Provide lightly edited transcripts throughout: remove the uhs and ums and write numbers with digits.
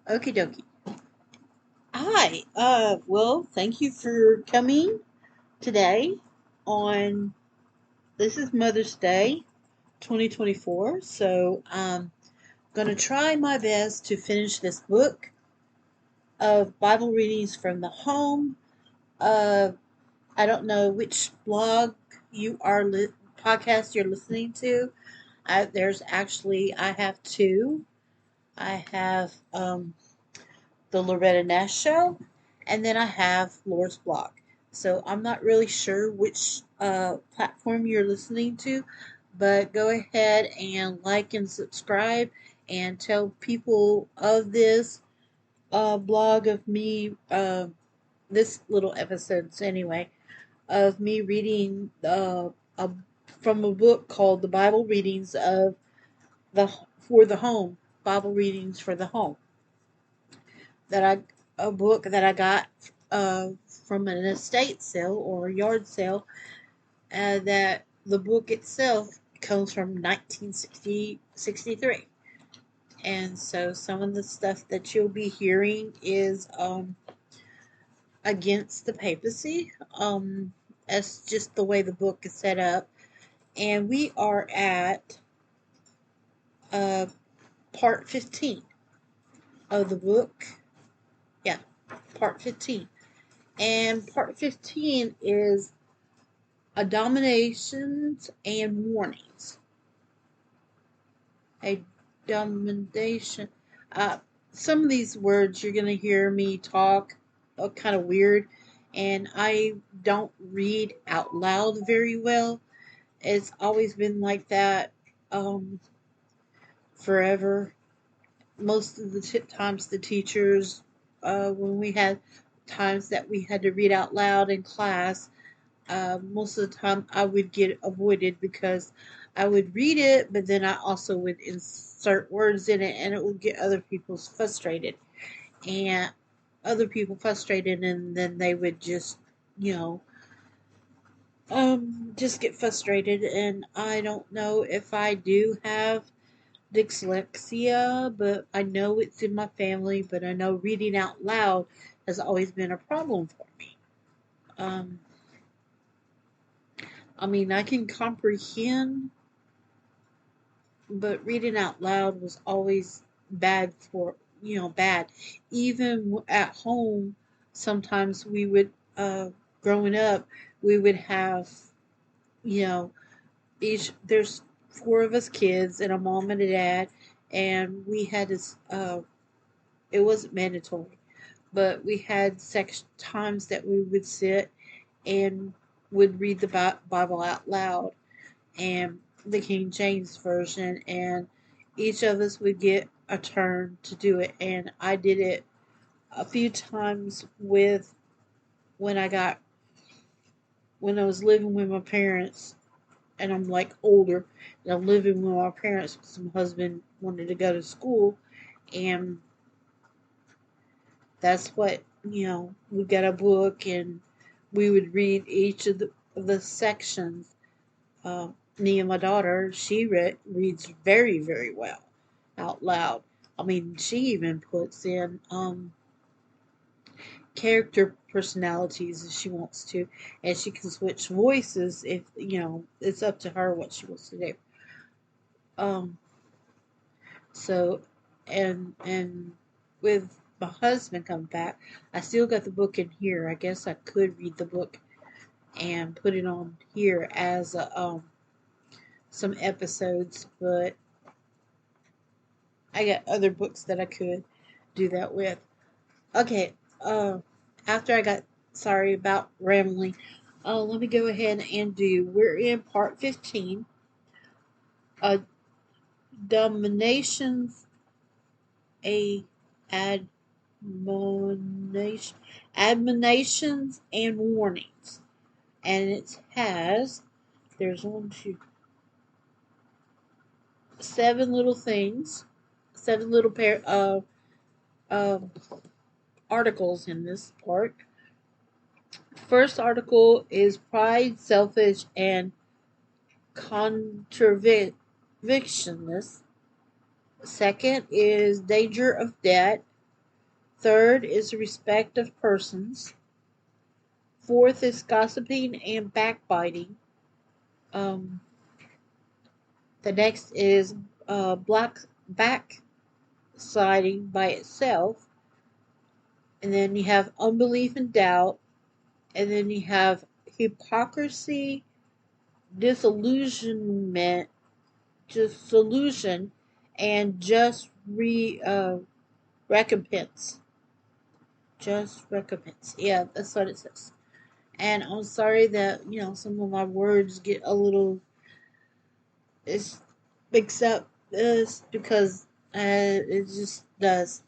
Okie dokie. Hi. Well, thank you for coming today on this is Mother's Day 2024. So I'm gonna try my best to finish this book of Bible readings from the home. Uh, I don't know which blog you are podcast you're listening to. I have two. I have the Loretta Nash Show, and then I have Laura's blog. So I'm not really sure which platform you're listening to, but go ahead and like and subscribe and tell people of this blog of me, this little episodes anyway, of me reading from a book called The Bible Readings of the for the Home, Bible Readings for the Home that I a book that I got from an estate sale or a yard sale. That the book itself comes from 1963, and so some of the stuff that you'll be hearing is against the papacy. That's just the way the book is set up, and we are at uh, part 15 of the book. Yeah, part 15. And part 15 is Admonitions and Warnings. A domination. Uh, some of these words you're going to hear me talk kind of weird, and I don't read out loud very well. It's always been like that um, forever. Most of the times, the teachers, when we had times that we had to read out loud in class, most of the time I would get avoided because I would read it, but then I also would insert words in it, and it would get and other people frustrated, and then they would just, you know, just get frustrated. And I don't know if I do have dyslexia, but I know it's in my family. But I know reading out loud has always been a problem for me. Um, I mean, I can comprehend, but reading out loud was always bad. Even at home, sometimes we would, growing up, we would have, you know, there's four of us kids and a mom and a dad, and we had this, it wasn't mandatory, but we had times that we would sit and would read the Bible out loud and the King James Version, and each of us would get a turn to do it. And I did it a few times with when I got when I was living with my parents, and I'm like older, and I'm living with my parents because my husband wanted to go to school, and that's what we got a book, and we would read each of the sections. Me and my daughter, she reads very, very well out loud. I mean, she even puts in character personalities if she wants to, and she can switch voices if it's up to her what she wants to do. Um, so, and with my husband coming back, I still got the book in here. I guess I could read the book and put it on here as some episodes, but I got other books that I could do that with. Okay, after I got sorry about rambling, let me go ahead and we're in part 15, uh, dominations, a admonition, admonitions and warnings. And it has, there's one, two, seven little things, seven little uh, articles in this part. First article is pride, selfish, and convictionness. Second is danger of debt. Third is respect of persons. Fourth is gossiping and backbiting. Um, the next is backsliding by itself. And then you have unbelief and doubt. And then you have hypocrisy, disillusionment, disillusion, and just recompense. Just recompense. Yeah, that's what it says. And I'm sorry that, some of my words get a little it's mixed up because it just does.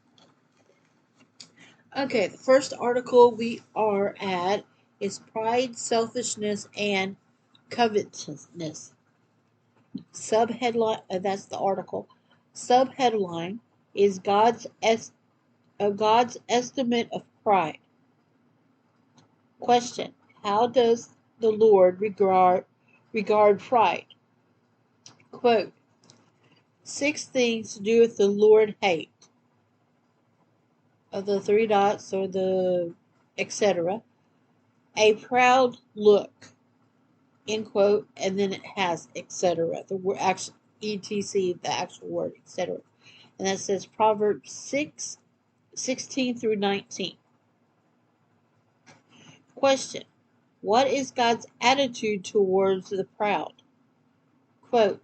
Okay, the first article we are at is Pride, Selfishness, and Covetousness. Subheadline, that's the article. Subheadline is God's estimate of pride. Question: how does the Lord regard pride? Quote: 6 things to do with the Lord hate. Of the 3 dots or the etc. A proud look. End quote, and then it has etc. The word actual etc. The actual word etc. And that says Proverbs 6:16 through 19. Question: what is God's attitude towards the proud? Quote: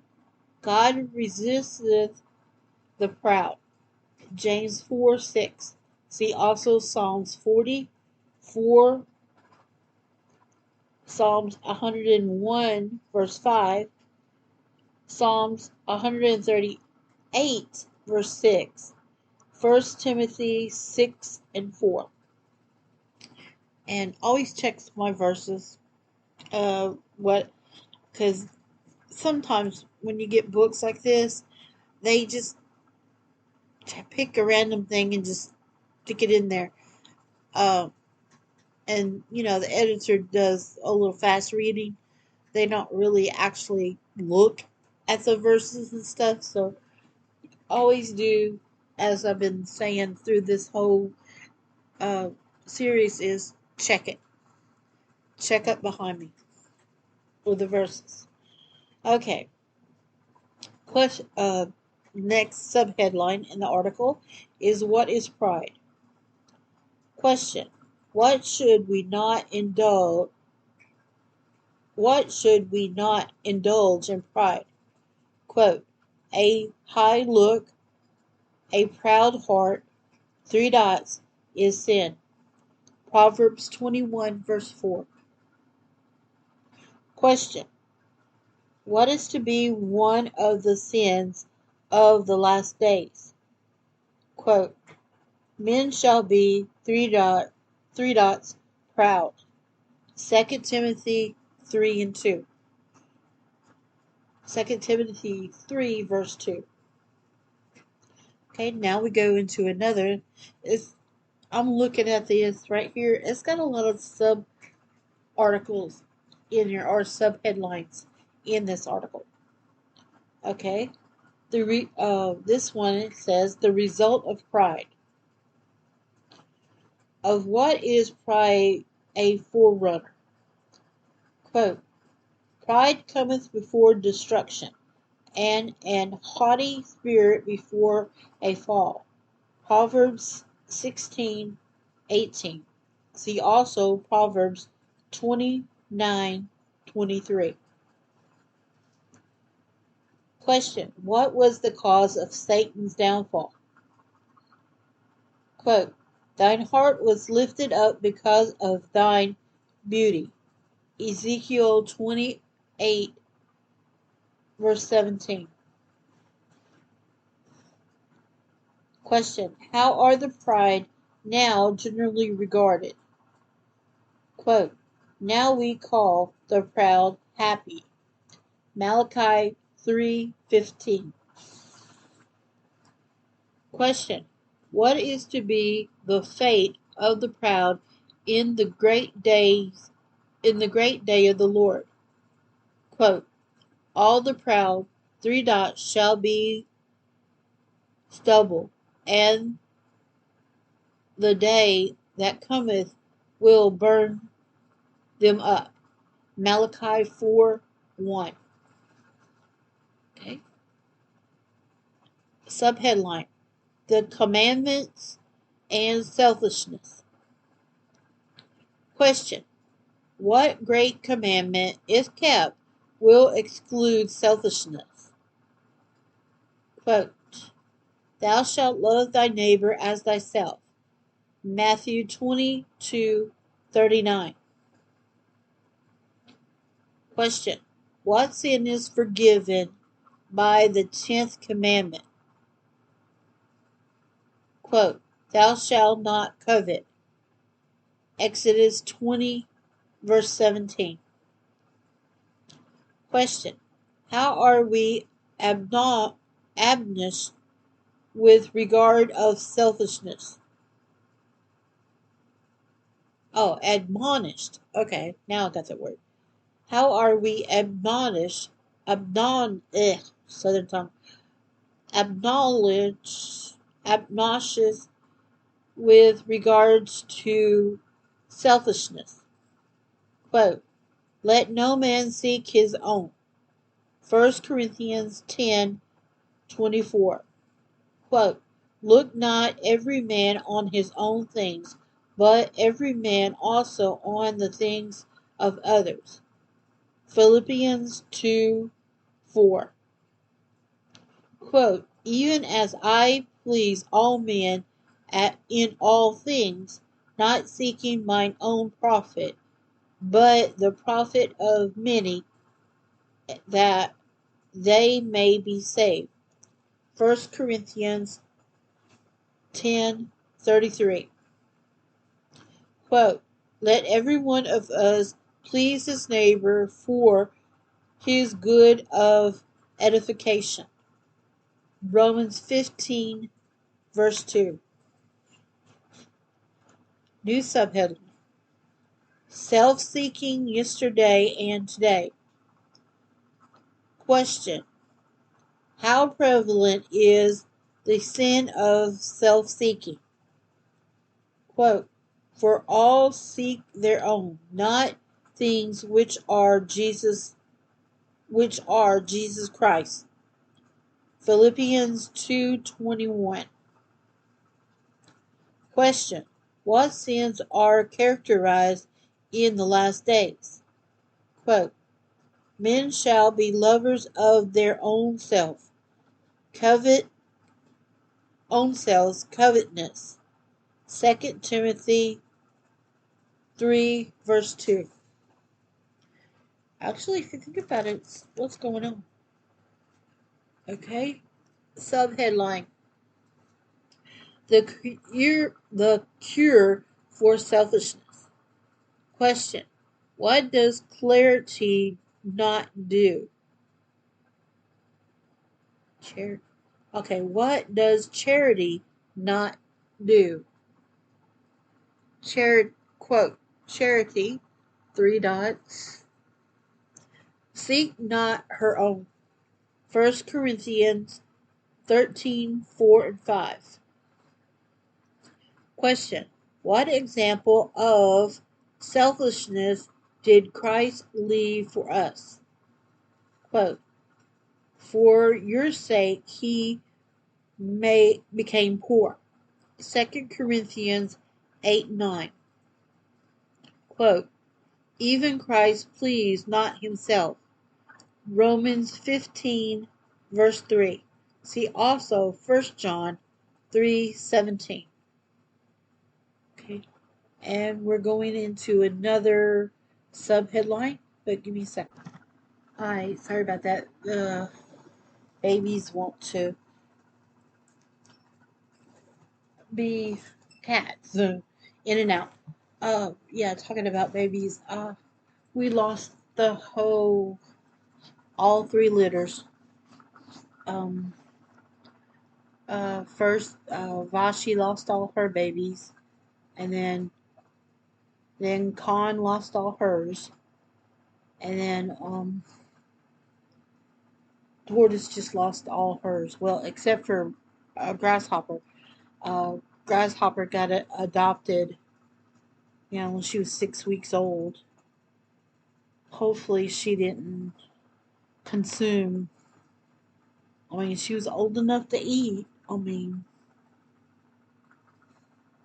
God resisteth the proud. James 4:6. See also Psalms 44, Psalms 101, verse 5, Psalms 138, verse 6, 1 Timothy 6 and 4. And always check my verses. Because sometimes when you get books like this, they just pick a random thing and just stick it in there. And the editor does a little fast reading. They don't really actually look at the verses and stuff. So always do, as I've been saying through this whole series, is check it. Check up behind me with the verses. Okay. Question. Next subheadline in the article is what is pride? Question: what should we not indulge? What should we not indulge in pride? Quote: a high look, a proud heart, 3 dots, is sin. Proverbs 21, verse 4. Question: what is to be one of the sins of the last days? Quote: men shall be 3 dots, proud. 2 Timothy 3 and 2. 2 Timothy 3, verse 2. Okay, now we go into another. I'm looking at this right here. It's got a lot of sub articles in here, or sub headlines in this article. Okay, this one, it says the result of pride. Of what is pride a forerunner? Quote: pride cometh before destruction, and an haughty spirit before a fall. Proverbs 16:18. See also Proverbs 29:23. Question: what was the cause of Satan's downfall? Quote: thine heart was lifted up because of thine beauty. Ezekiel 28, verse 17. Question: how are the pride now generally regarded? Quote: now we call the proud happy. Malachi 3:15. Question: what is to be the fate of the proud in the great day of the Lord? Quote: all the proud, 3 dots, shall be stubble, and the day that cometh will burn them up. Malachi 4:1. Okay. Subheadline: The Commandments and Selfishness. Question: What great commandment, if kept, will exclude selfishness? Quote: Thou shalt love thy neighbor as thyself. Matthew 22:39. Question: What sin is forgiven by the 10th commandment? Quote: Thou shalt not covet. Exodus 20, verse 17. Question: How are we admonished with regard of selfishness? Oh, admonished. Okay, now I got that word. How are we admonished? Southern tongue. Admonished with regards to selfishness. Quote: Let no man seek his own. 1 Corinthians 10:24. Quote: Look not every man on his own things, but every man also on the things of others. Philippians 2:4. Quote: Even as I please all men in all things, not seeking mine own profit, but the profit of many, that they may be saved. 1 Corinthians 10:33. Quote: Let every one of us please his neighbor for his good of edification. Romans 15, verse 2. New subheading: Self-seeking yesterday and today. Question: How prevalent is the sin of self-seeking? Quote: For all seek their own, not things which are Jesus Christ. Philippians 2:21. Question: What sins are characterized in the last days? Quote: Men shall be lovers of their own self, covetousness. 2 Timothy 3, verse 2. Actually, if you think about it, what's going on? Okay. Subheadline: The cure for selfishness. Question: What does clarity not do? What does charity not do? Quote: Charity, 3 dots, seek not her own. 1 Corinthians 13:4 and 5. Question: What example of selfishness did Christ leave for us? Quote: For your sake he became poor. 2 Corinthians 8:9. Quote: Even Christ pleased not himself. Romans 15, verse 3. See also 1 John 3:17. Okay, and we're going into another subheadline, but give me a second. Alright, sorry about that. The babies want to be cats, in and out. Yeah, talking about babies. We lost all 3 litters. First, Vashi lost all her babies, and then Khan lost all hers, and then Tortoise just lost all hers. Well, except for Grasshopper. grasshopper got adopted, when she was 6 weeks old. Hopefully she didn't consume. She was old enough to eat.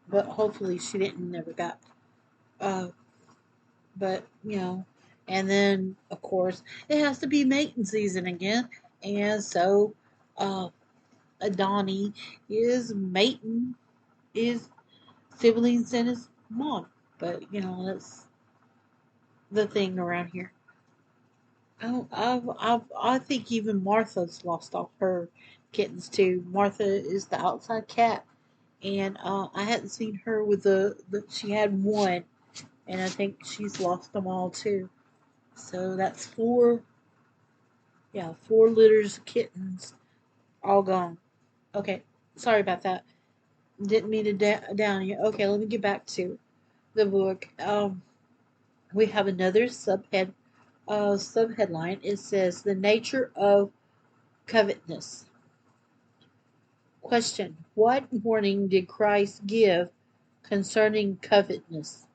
But hopefully she didn't never got. Uh, but and then of course it has to be mating season again, and so uh, Adani is mating his siblings and his mom. But that's the thing around here. I think even Martha's lost all her kittens too. Martha is the outside cat, and I hadn't seen her with she had one, and I think she's lost them all too. So that's four, yeah, 4 litters of kittens all gone. Okay, sorry about that. Didn't mean to down you. Okay, let me get back to the book. We have another subheadline. It says the nature of covetousness. Question: what warning did Christ give concerning covetousness?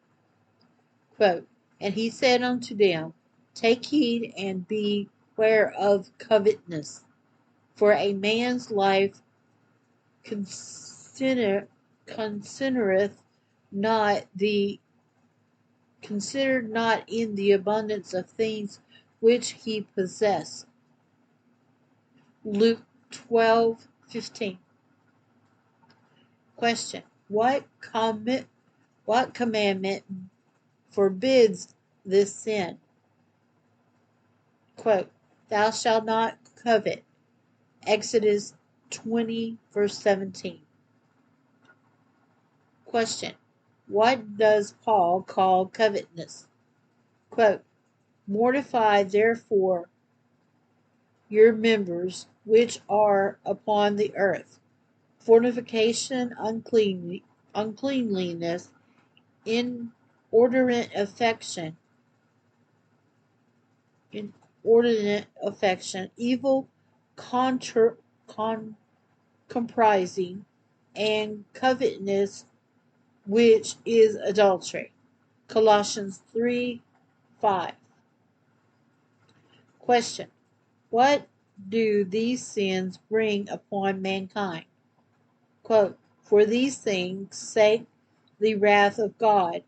Quote: and he said unto them, take heed and beware of covetousness, for a man's life considereth not considered not in the abundance of things which he possessed. Luke 12:15. Question: what commandment forbids this sin? Quote: thou shalt not covet. Exodus 20 verse 17. Question: what does Paul call covetousness? Quote: mortify therefore your members which are upon the earth, fornication, uncleanliness, inordinate affection, evil comprising, and covetousness, which is adultery. Colossians 3:5. Question: what do these sins bring upon mankind? Quote: for these things' sake the wrath of God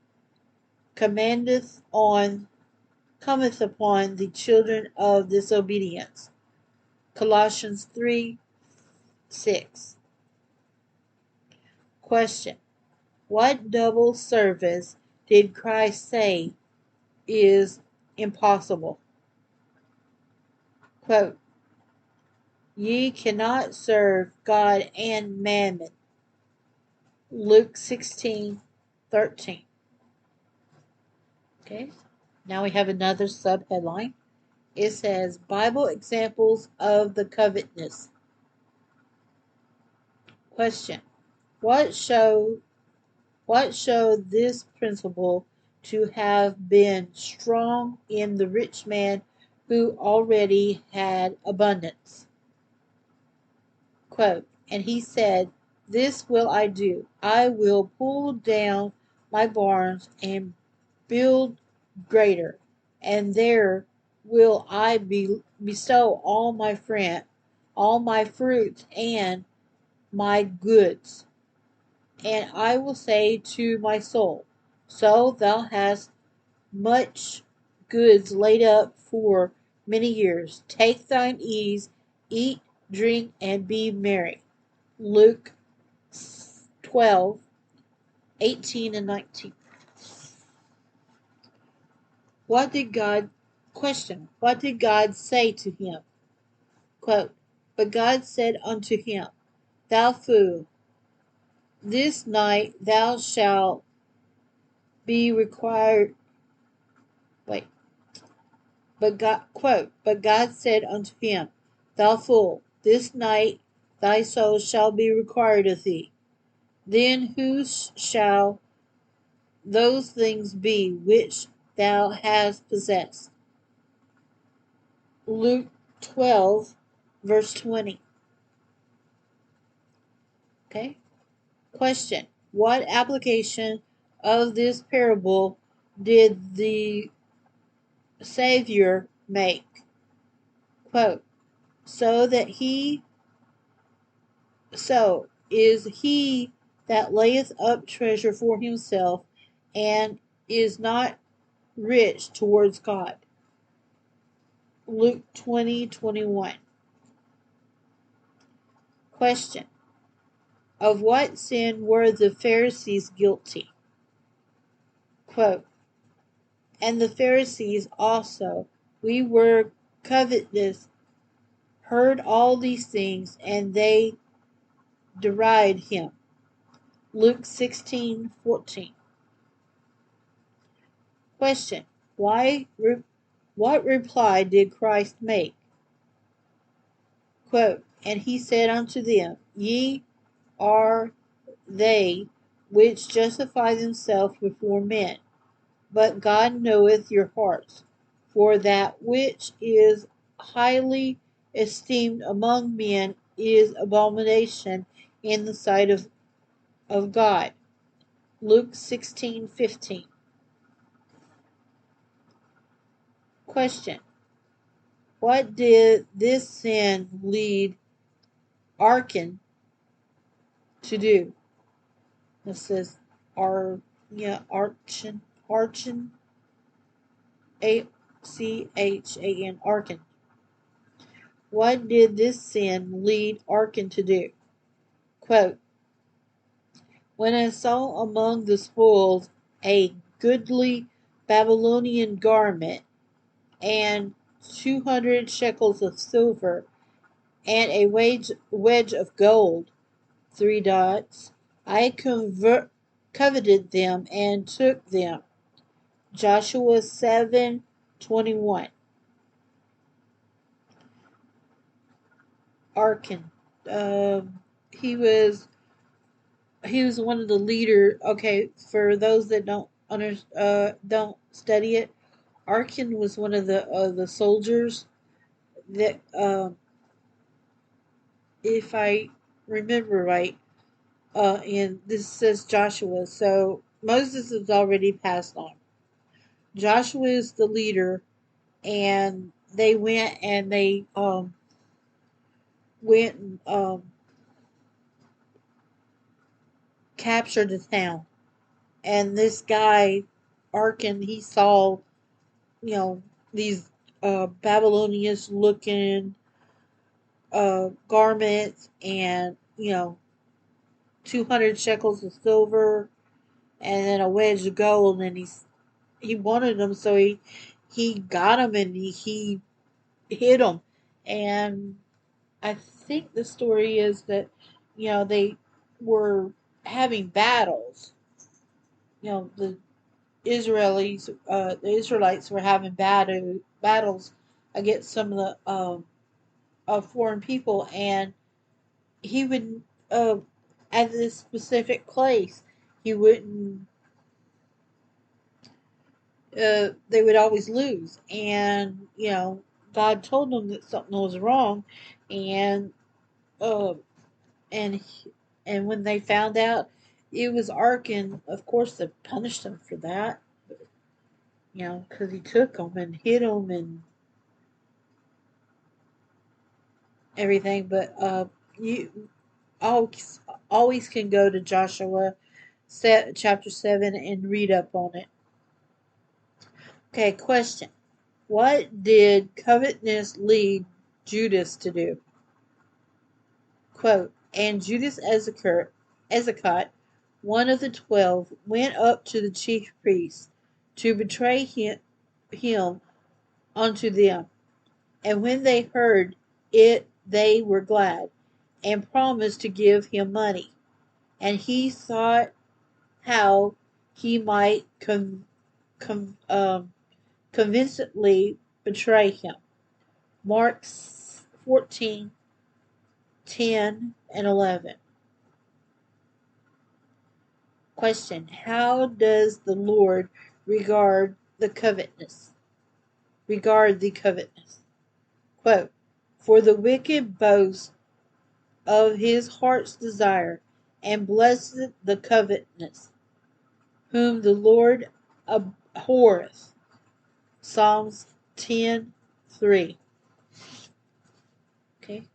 cometh upon the children of disobedience. Colossians 3:6. Question: what double service did Christ say is impossible? Quote: ye cannot serve God and mammon. Luke 16:13. Okay, now we have another subheadline. It says Bible examples of the covetousness. Question: what showed this principle to have been strong in the rich man who already had abundance? Quote: and he said, this will I do. I will pull down my barns and build greater, and there will I bestow all my fruits and my goods. And I will say to my soul, so thou hast much goods laid up for many years. Take thine ease, eat, drink, and be merry. Luke 12:18 and 19. What did God say to him? Quote: but God said unto him, thou fool, this night thou shalt be required. Wait. But God said unto him, thou fool, this night thy soul shall be required of thee. Then whose shall those things be which thou hast possessed? Luke 12 verse 20. Okay. Question. What application of this parable did the Savior make? Quote, so is he that layeth up treasure for himself, and is not rich towards God. Luke 20:21. Question. Of what sin were the Pharisees guilty? Quote, and the Pharisees also, we were covetous, heard all these things, and they derided him. Luke 16:14. Question. What reply did Christ make? Quote, and he said unto them, ye are they which justify themselves before men, but God knoweth your hearts. For that which is highly esteemed among men is abomination in the sight of God. Luke 16:15. Question. What did this sin lead Achan to do? It says Achan, Achan, Achan. What did this sin lead Achan to do? Quote, when I saw among the spoils a goodly Babylonian garment, and 200 shekels of silver, and a wedge of gold, three dots, I coveted them and took them. Joshua 7:21. Achan. He was one of the leader. Okay, for those that don't study it, Achan was one of the soldiers that, if I remember right, and this says Joshua, so Moses has already passed on. Joshua is the leader, and they went and they went and captured the town. And this guy, Achan, he saw, these Babylonians looking garments, and 200 shekels of silver, and then a wedge of gold, and he wanted them, so he got them, and he hid them. And I think the story is that they were having battles. The Israelites were having battles against some of the foreign people, and he would, at this specific place, he wouldn't. They would always lose, and God told them that something was wrong, and uh, and and when they found out it was Achan, of course they punished him for that, because he took them and hid them and everything. But you always can go to Joshua chapter 7 and read up on it. Okay, question. What did covetousness lead Judas to do? Quote, and Judas Iscariot, one of the 12, went up to the chief priests to betray him unto them. And when they heard it, they were glad, and promised to give him money. And he sought how he might convincingly betray him. Mark 14:10 and 11. Question. How does the Lord regard the covetousness? Quote, for the wicked boast of his heart's desire, and blessed the covetousness, whom the Lord abhorreth. Psalms 10:3. Okay,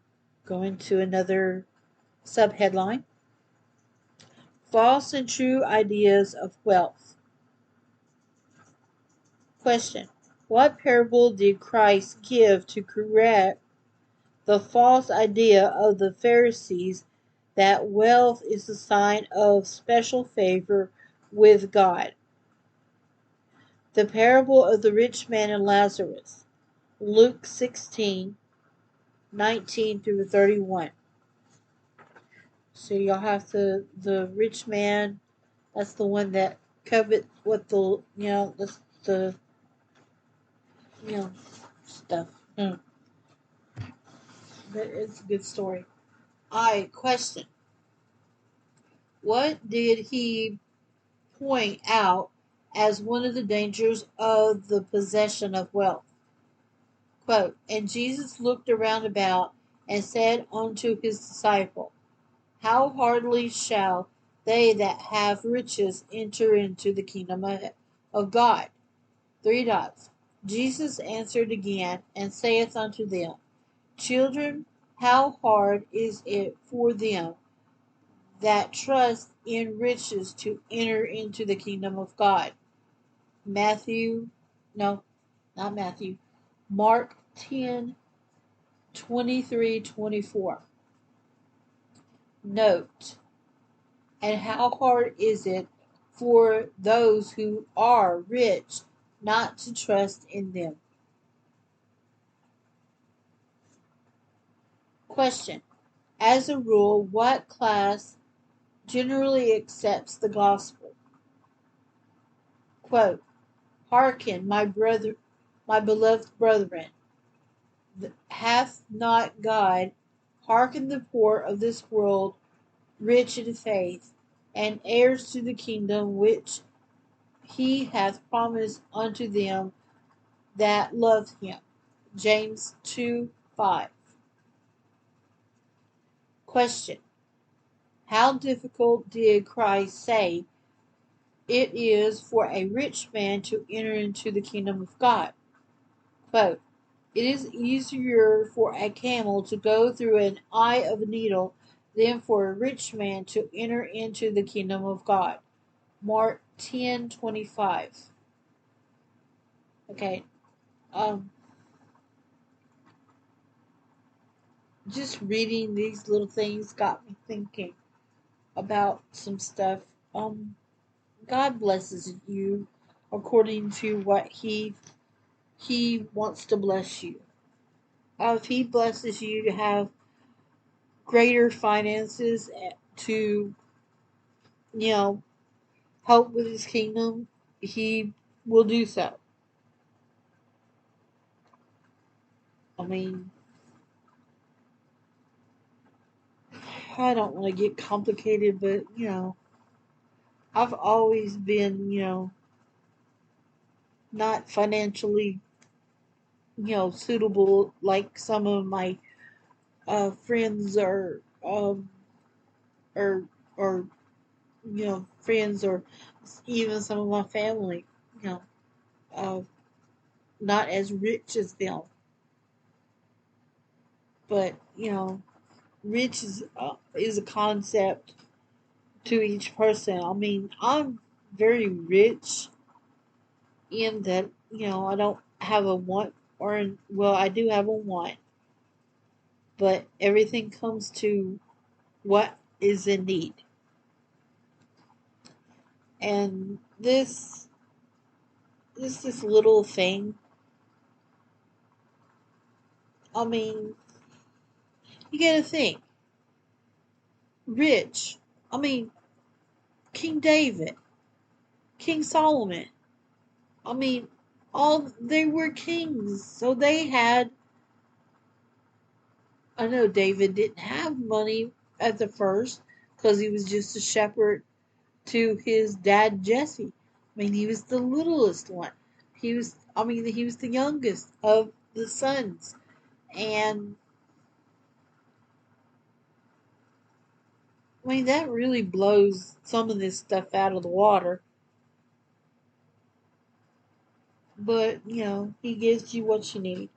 going to another subheadline. False and true ideas of wealth. Question. What parable did Christ give to correct the false idea of the Pharisees that wealth is a sign of special favor with God? The parable of the rich man and Lazarus. Luke 16:19 through 31. So y'all have the rich man, that's the one that covet what the stuff. But it's a good story. I question. What did he point out as one of the dangers of the possession of wealth? Quote, and Jesus looked around about and said unto his disciple, how hardly shall they that have riches enter into the kingdom of God? Three dots. Jesus answered again and saith unto them, children, how hard is it for them that trust in riches to enter into the kingdom of God? Mark 10:23-24. Note, and how hard is it for those who are rich not to trust in them? Question. As a rule, what class generally accepts the gospel? Quote, hearken, my beloved brethren, hath not God hearkened the poor of this world rich in faith, and heirs to the kingdom which he hath promised unto them that love him? James 2:5. Question. How difficult did Christ say it is for a rich man to enter into the kingdom of God? Quote, it is easier for a camel to go through an eye of a needle than for a rich man to enter into the kingdom of God. Mark 10:25. Okay. Just reading these little things got me thinking about some stuff. God blesses you according to what He wants to bless you. If He blesses you to have greater finances to, help with His kingdom, He will do so. I mean, I don't want to get complicated, but, I've always been, not financially, suitable like some of my friends or or friends, or even some of my family, uh, not as rich as them. But rich is a concept to each person. I mean, I'm very rich in that I don't have a want, well, I do have a want, but everything comes to what is in need. And this little thing, I mean, you gotta think. Rich. I mean, King David, King Solomon. I mean, all they were kings, so they had. I know David didn't have money at the first because he was just a shepherd to his dad Jesse. I mean, he was the littlest one. He was the youngest of the sons, and I mean, that really blows some of this stuff out of the water. But, he gives you what you need.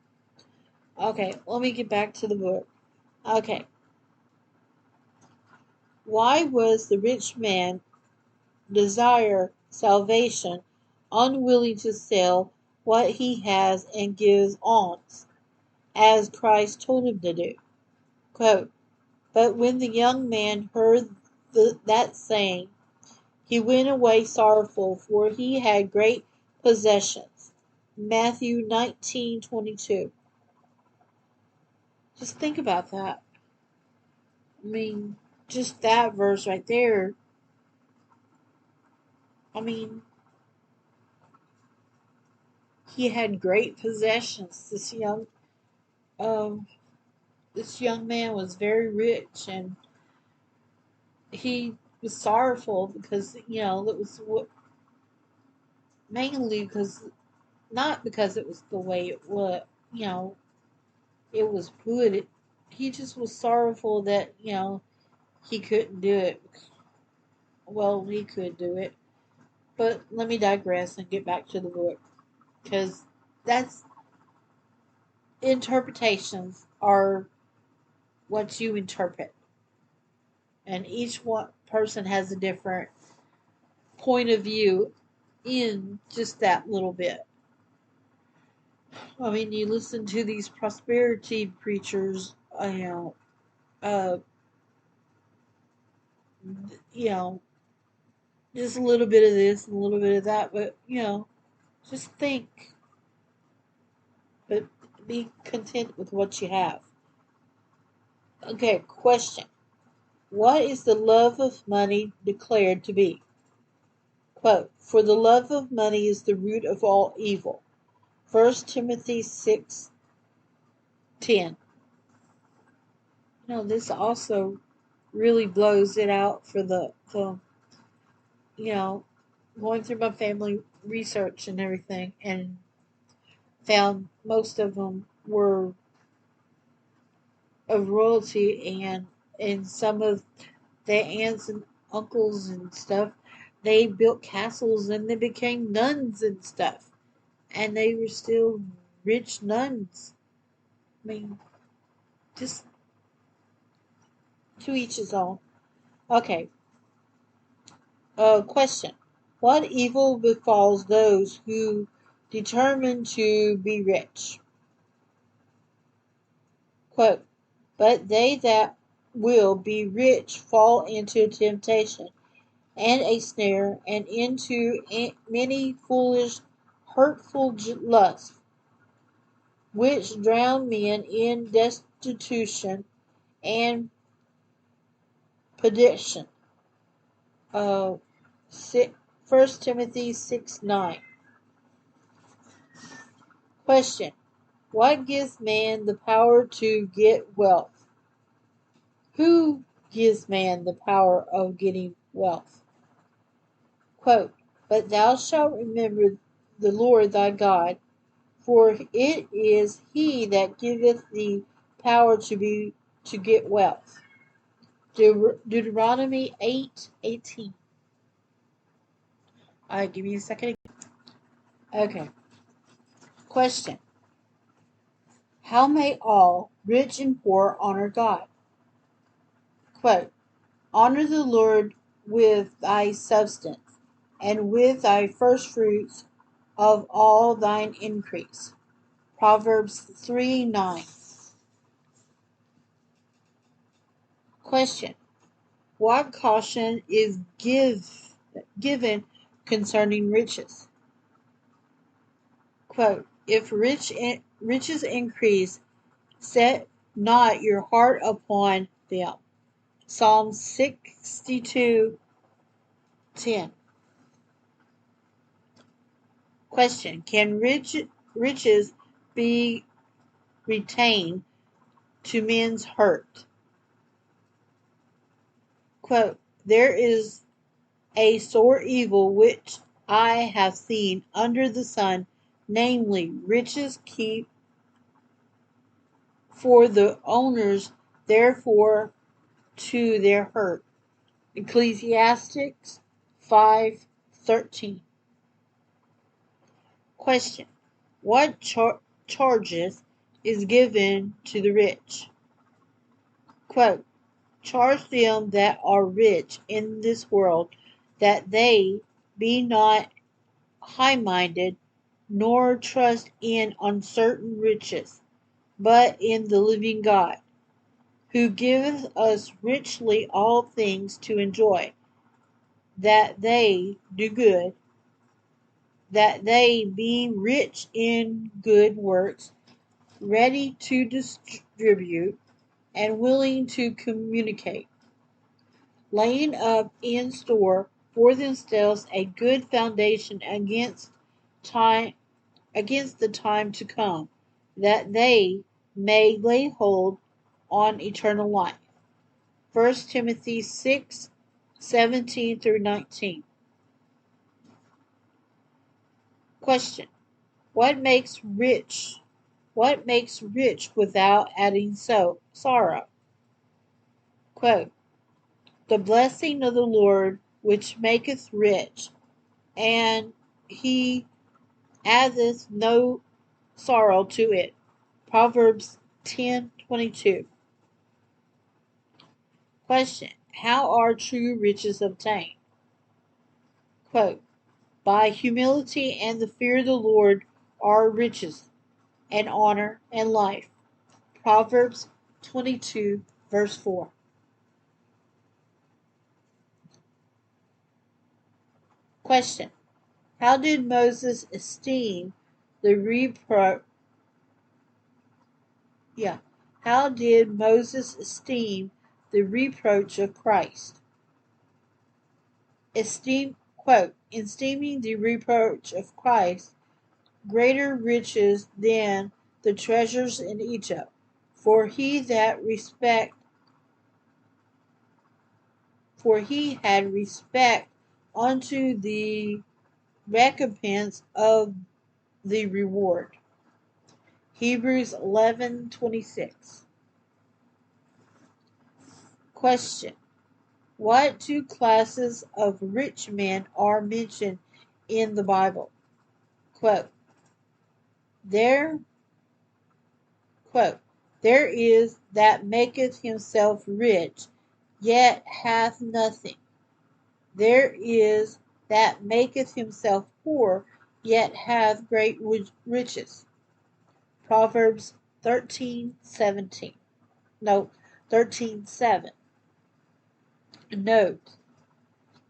Okay, let me get back to the book. Okay. Why was the rich man desire salvation, unwilling to sell what he has and gives alms, as Christ told him to do? Quote, but when the young man heard that saying, he went away sorrowful, for he had great possessions. Matthew 19:22. Just think about that. I mean, just that verse right there. I mean, he had great possessions. Um, this young man was very rich, and he was sorrowful because it was mainly because not because it was the way it was. It was good. He just was sorrowful that he couldn't do it. Well, he could do it, but let me digress and get back to the book, because that's interpretations are what you interpret, and each one person has a different point of view in just that little bit. I mean, you listen to these prosperity preachers, uh, you know, just a little bit of this and a little bit of that, but just think, but be content with what you have. Okay, question. What is the love of money declared to be? Quote, for the love of money is the root of all evil. 1 Timothy 6:10. This also really blows it out for the going through my family research and everything, and found most of them were of royalty, and some of their aunts and uncles and stuff, they built castles and they became nuns and stuff, and they were still rich nuns. I mean, just to each his own. Okay. Question. What evil befalls those who determine to be rich? Quote, but they that will be rich fall into temptation and a snare, and into many foolish, hurtful lusts, which drown men in destitution and perdition. 1 Timothy 6:9. Question. What gives man the power to get wealth? Who gives man the power of getting wealth? Quote, but thou shalt remember the Lord thy God, for it is he that giveth thee power to get wealth. Deuteronomy 8:18. Alright, give me a second. Okay. Question. How may all, rich and poor, honor God? Quote, honor the Lord with thy substance, and with thy firstfruits of all thine increase. Proverbs 3:9. Question. What caution is given concerning riches? Quote, if riches increase, set not your heart upon them. Psalm 62:10. Question. Can riches be retained to men's hurt? Quote, there is a sore evil which I have seen under the sun, namely, riches keep for the owners, therefore to their hurt. Ecclesiastes 5:13. Question. What charges is given to the rich? Quote, charge them that are rich in this world, that they be not high-minded, nor trust in uncertain riches, but in the living God, who giveth us richly all things to enjoy, that they do good, that they be rich in good works, ready to distribute, and willing to communicate, laying up in store for themselves a good foundation time against the time to come, that they may lay hold on eternal life. 1 Timothy 6:17 through 19. Question. What makes rich? What makes rich without adding sorrow? Quote, the blessing of the Lord which maketh rich, and he addeth no sorrow to it. Proverbs 10:22. Question. How are true riches obtained? Quote, by humility and the fear of the Lord are riches, and honor, and life. Proverbs 22, verse 4. Question. How did Moses esteem the How did Moses esteem the reproach of Christ? Esteeming the reproach of Christ greater riches than the treasures in Egypt, for he had respect unto the recompense of the reward. Hebrews 11:26. Question. What two classes of rich men are mentioned in the Bible? Quote, there, there is that maketh himself rich, yet hath nothing. There is that maketh himself poor, yet hath great riches. Proverbs 13:17. No, 13:7. Note,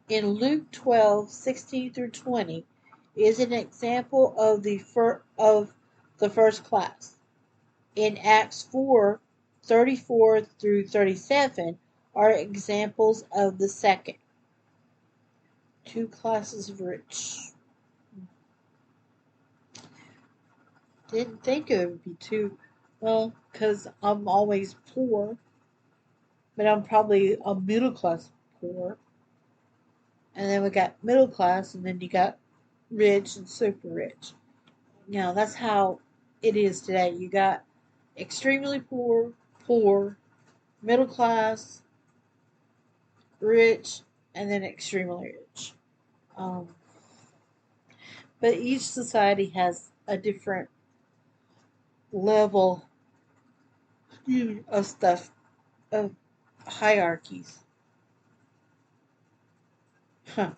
in Luke 12:16 through 20 is an example of the first class. In Acts 4:34 through 37 are examples of the second. Two classes of rich. Didn't think it would be two. Well, because I'm always poor, but I'm probably a middle class poor. And then we got middle class, and then you got rich and super rich. That's how it is today. You got extremely poor, middle class, rich, and then extremely rich. Um, but each society has a different level of stuff, of hierarchies. Huh.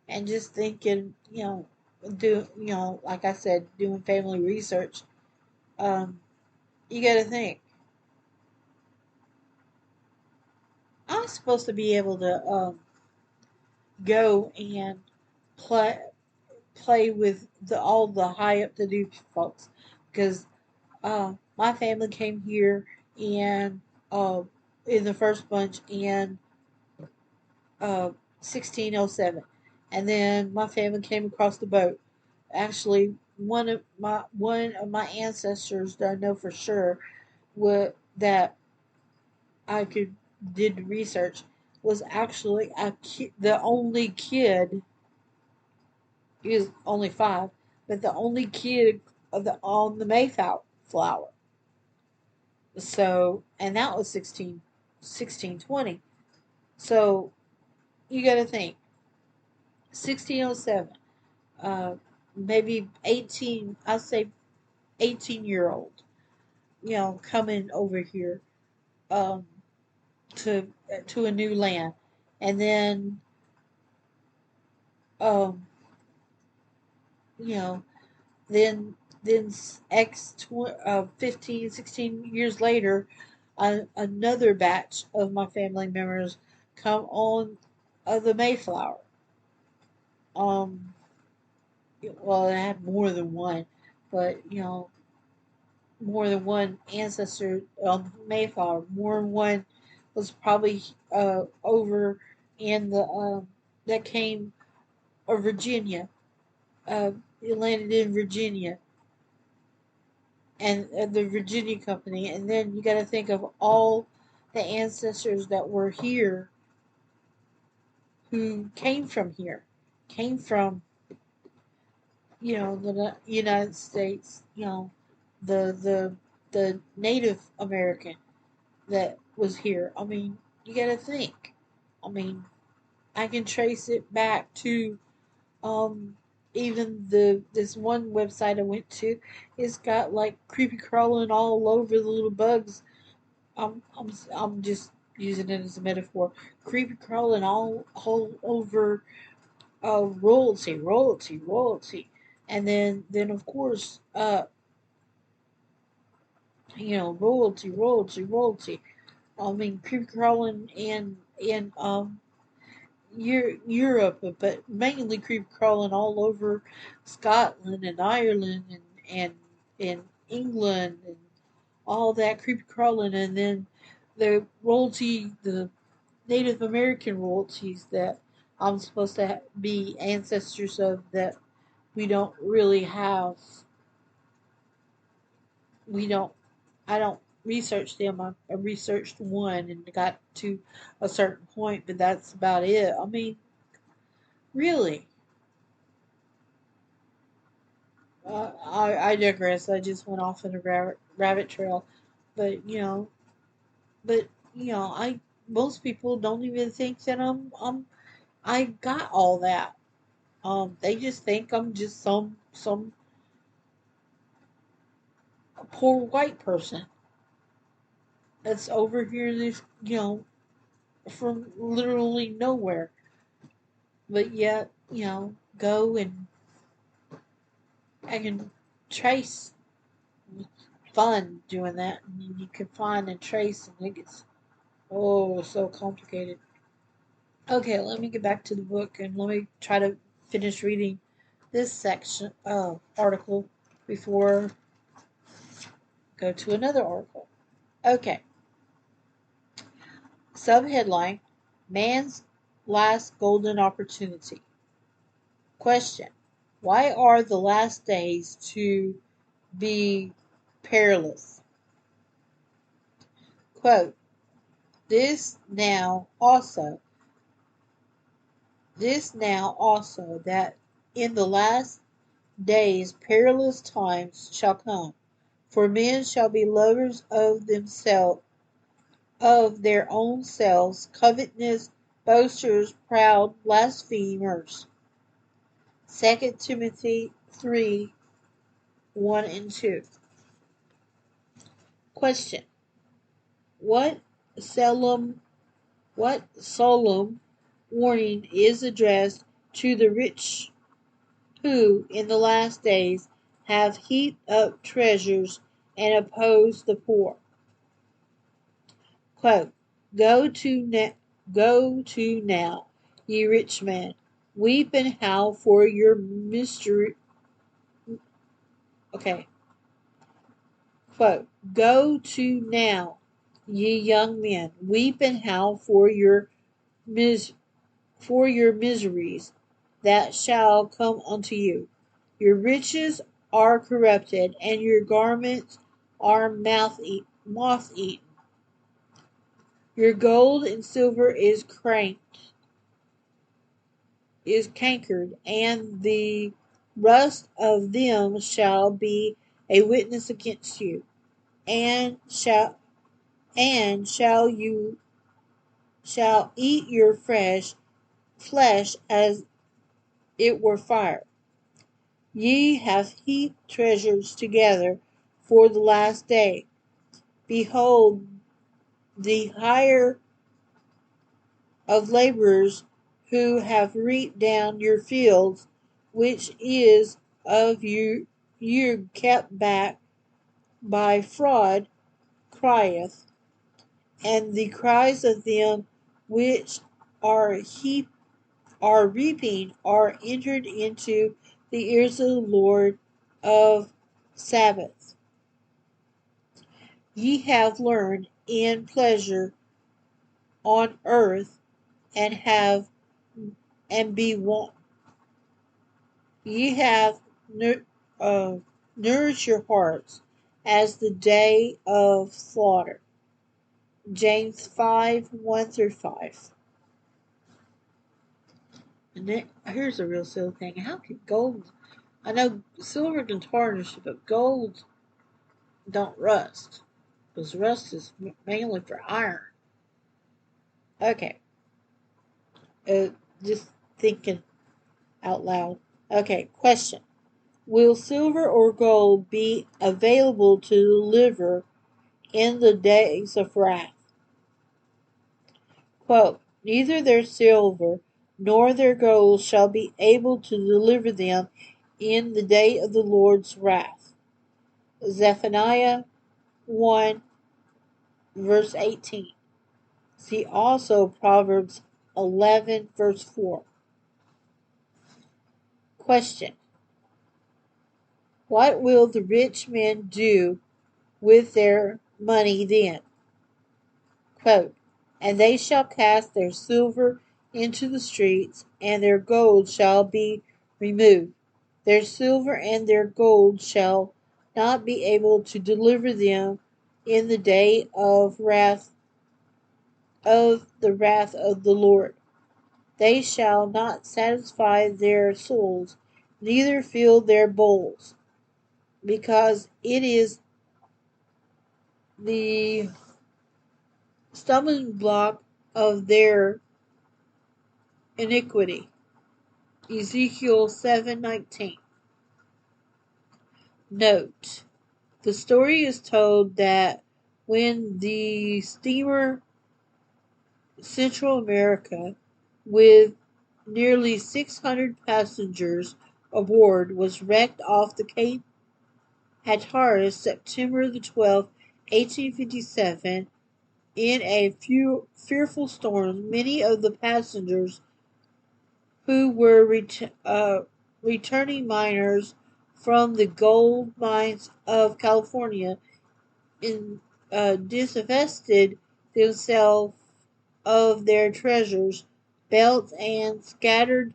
And just thinking, like I said, doing family research, you got to think. I'm supposed to be able to go and play with all the high up to do folks, because my family came here and in the first bunch in 1607, and then my family came across the boat. Actually, one of my ancestors that I know for sure that I did research was actually the only kid. He was only 5, but the only kid on the Mayflower. So, and that was 1620. So you got to think 1607, maybe 18, I'll say 18-year-old, coming over here um, to to a new land, and then um, you know then 15, 16 years later, another batch of my family members come on the Mayflower. Um, well, I had more than one, but more than one ancestor on the Mayflower. More than one was probably over in the that came of Virginia. It landed in Virginia and the Virginia Company, and then you got to think of all the ancestors that were here who came from here, came from the United States, the the Native American that was here. I mean, you got to think. I mean, I can trace it back to um even this one website I went to. It's got like creepy crawling all over the little bugs. I'm just using it as a metaphor. Creepy crawling all over royalty, and then of course royalty. I mean creepy crawling in Europe, but mainly creep crawling all over Scotland and Ireland and England and all that creepy crawling, and then the Native American royalties that I'm supposed to be ancestors of that we don't really have. We don't. I don't research them. I researched one and got to a certain point, but that's about it. I mean, really. I digress. I just went off on a rabbit trail, but but I most people don't even think that I got all that. They just think I'm just some poor white person that's over here this from literally nowhere. But yet go and I can trace fun doing that. And you can find and trace, and it gets so complicated. Okay, let me get back to the book and let me try to finish reading this section article before go to another article. Okay, subheadline: Man's last golden opportunity. Question: Why are the last days to be perilous? Quote: This now also that in the last days perilous times shall come. For men shall be lovers of themselves, of their own selves, covetous, boasters, proud, blasphemers. 2 Timothy 3, 1 and 2. Question: What solemn warning is addressed to the rich who, in the last days, have heaped up treasures and opposed the poor? Quote, Go to now, ye rich men, weep and howl for your misery. Okay. Quote, Go to now, ye young men, weep and howl for your miseries that shall come unto you. Your riches are corrupted, and your garments are moth eaten. Your gold and silver is cankered, and the rust of them shall be a witness against you, and shall you shall eat your flesh as it were fire. Ye have heaped treasures together for the last day. Behold, the hire of laborers who have reaped down your fields, which is of you kept back by fraud, crieth, and the cries of them which are reaping are entered into the ears of the Lord of Sabbath. Ye have learned in pleasure on earth, and have and be want. Ye have nourished your hearts as the day of slaughter. James 5:1-5. And then, here's a real silly thing. How could gold? I know silver can tarnish, but gold don't rust. Because rust is mainly for iron. Okay. Just thinking out loud. Okay, question. Will silver or gold be available to deliver in the days of wrath? Quote, neither their silver nor their gold shall be able to deliver them in the day of the Lord's wrath. Zephaniah 1 verse 18. See also Proverbs 11 verse 4. Question. What will the rich men do with their money then? Quote, and they shall cast their silver into the streets, and their gold shall be removed. Their silver and their gold shall not be able to deliver them in the day of the wrath of the Lord. They shall not satisfy their souls, neither fill their bowls, because it is the stumbling block of their iniquity. Ezekiel 7:19. Note: the story is told that when the steamer Central America, with nearly 600 passengers aboard, was wrecked off the Cape Hatteras September the 12th, 1857, in a fearful storm. Many of the passengers, who were returning miners from the gold mines of California, divested themselves of their treasures, belts, and scattered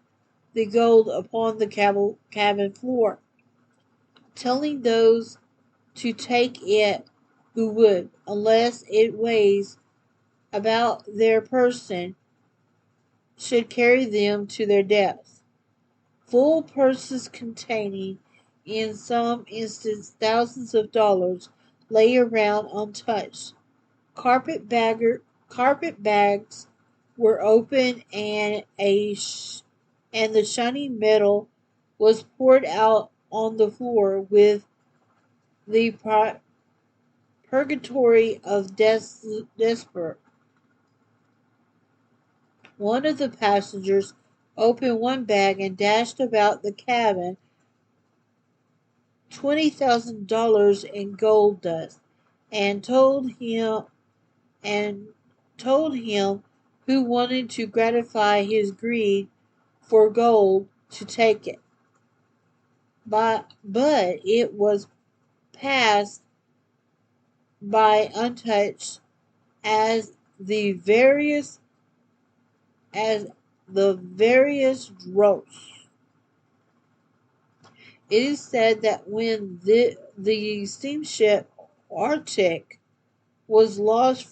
the gold upon the cabin floor, telling those to take it who would, unless it weighs about their person, should carry them to their death. Full purses containing, in some instances, thousands of dollars lay around untouched. Carpet bags were opened, and the shining metal was poured out on the floor with the purgatory of despair. One of the passengers opened one bag and dashed about the cabin $20,000 in gold dust, and told him who wanted to gratify his greed for gold to take it. But it was passed by untouched as the various dross. It is said that when the steamship Arctic was lost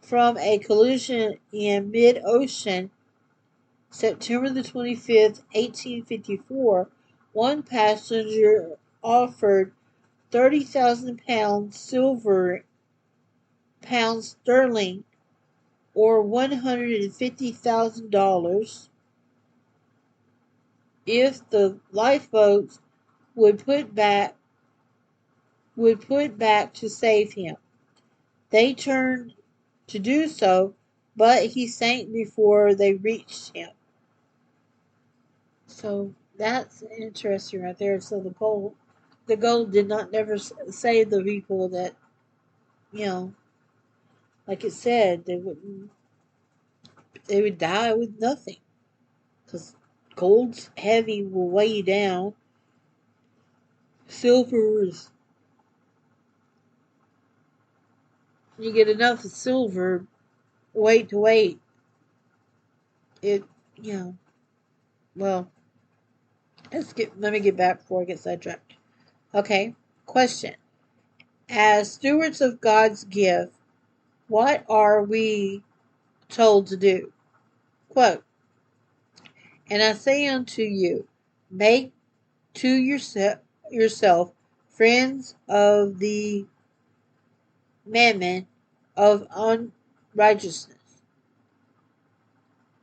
from a collision in mid-ocean, September the 25th, 1854, one passenger offered 30,000 pounds pounds sterling or $150,000 if the lifeboats would put back to save him. They turned to do so, but he sank before they reached him. So that's interesting right there. So the gold did not never save the people that, like it said, they would die with nothing. Because gold's heavy, will weigh you down. Silver is, you get enough silver weight to weight. It, well, let me get back before I get sidetracked. Okay, question. As stewards of God's gift, what are we told to do? Quote, and I say unto you, make to yourself friends of the mammon of unrighteousness,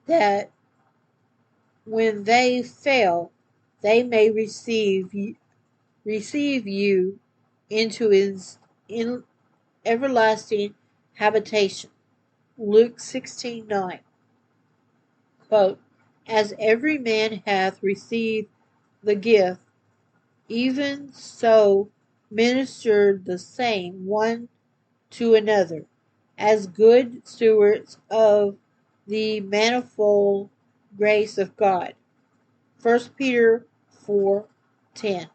that when they fail, they may receive you into his everlasting habitation. Luke 16:9. Quote, as every man hath received the gift, even so minister the same one to another, as good stewards of the manifold grace of God. 1 Peter 4:10.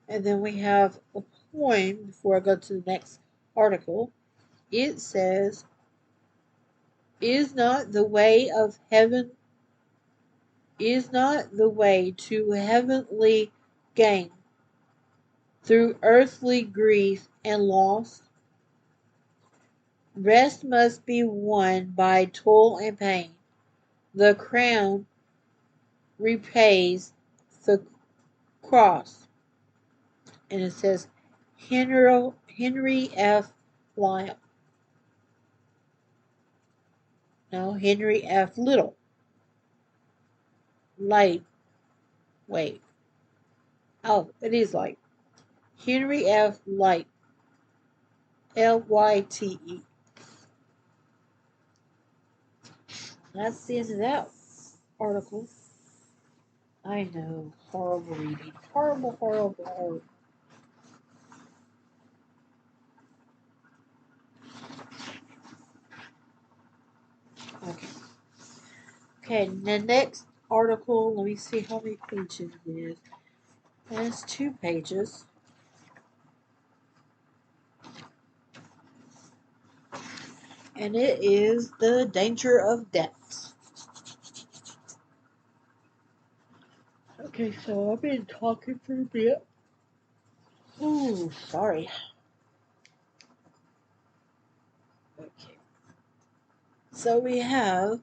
And then we have a poem before I go to the next article. It says, Is not the way to heavenly gain through earthly grief and loss? Rest must be won by toil and pain. The crown repays the cross. And it says Henry F. Lyle. No, Henry F. Little. Light. Wait. Oh, it is light. Henry F. Light. Lyte. That's the end of that article. I know. Horrible reading. Horrible, horrible, horrible. Okay. Okay, the next article, let me see how many pages it is. It's 2 pages. And it is the danger of debt. Okay, so I've been talking for a bit. Ooh, sorry. Okay. So we have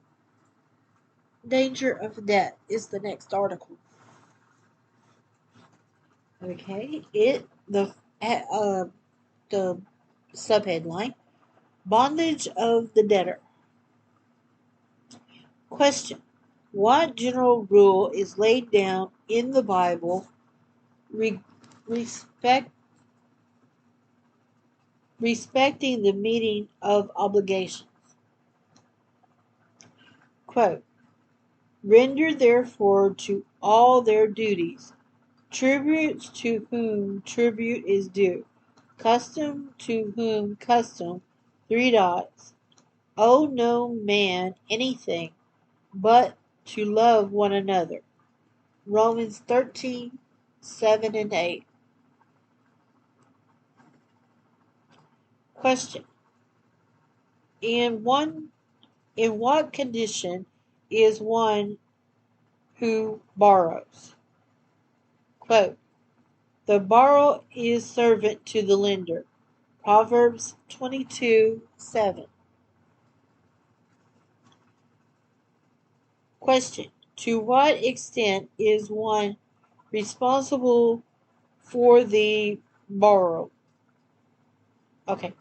danger of debt is the next article. Okay, the subheadline, bondage of the debtor. Question: what general rule is laid down in the Bible respecting the meeting of obligations? Quote, render therefore to all their duties, tributes to whom tribute is due, custom to whom custom, 3 dots, owe no man anything but to love one another. Romans 13:7 and 8. Question: In what condition is one who borrows? Quote, the borrower is servant to the lender. Proverbs 22:7. Question: to what extent is one responsible for the borrow? Okay,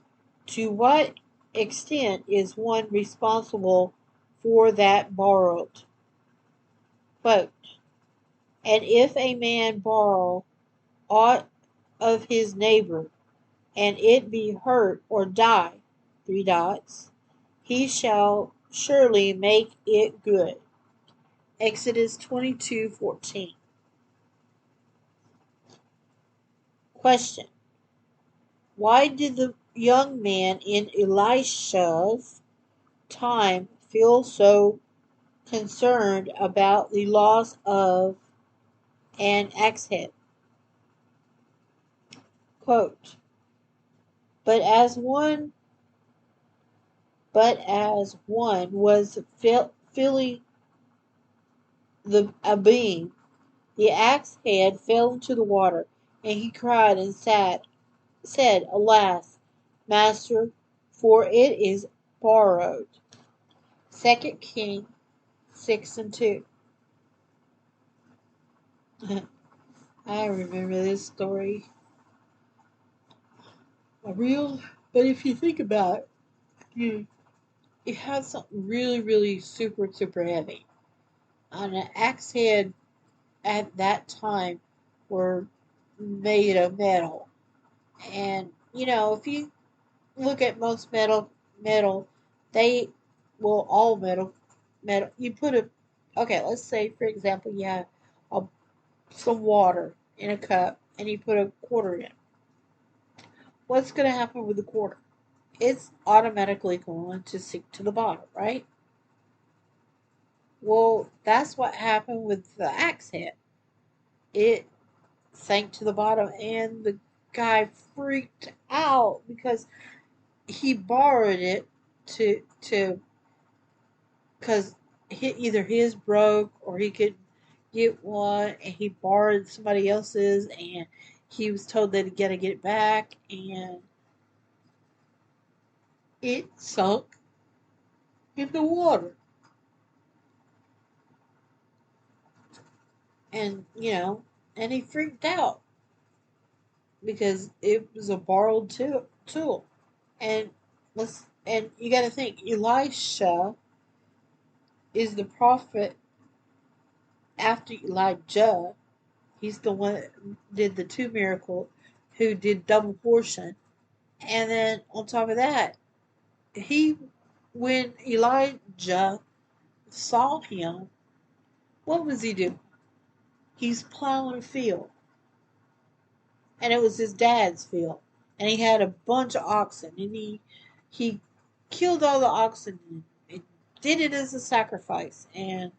To what extent is one responsible for that borrowed? Quote, and if a man borrow aught of his neighbor, and it be hurt or die, three dots, he shall surely make it good. Exodus 22:14. Question. Why did the young man in Elisha's time feel so concerned about the loss of an axe head? Quote, but as one was filling a beam, the axe head fell into the water, and he cried and said, alas, master, for it is borrowed. 2 Kings 6:2. I remember this story. But if you think about it, it had something really, really super, super heavy. On an axe head at that time were made of metal. And, if you look at most metal, they, well, all metal, you put okay, let's say, for example, you have some water in a cup and you put a quarter in. What's going to happen with the quarter? It's automatically going to sink to the bottom, right? Well, that's what happened with the axe head. It sank to the bottom, and the guy freaked out because he borrowed it to because either his broke or he could get one, and he borrowed somebody else's, and he was told that he got to get it back, and it sunk in the water. And and he freaked out because it was a borrowed tool. And you got to think, Elisha is the prophet after Elijah. He's the one that did the two miracles, who did double portion. And then on top of that, when Elijah saw him, what was he doing? He's plowing a field. And it was his dad's field. And he had a bunch of oxen. And he killed all the oxen and did it as a sacrifice. And,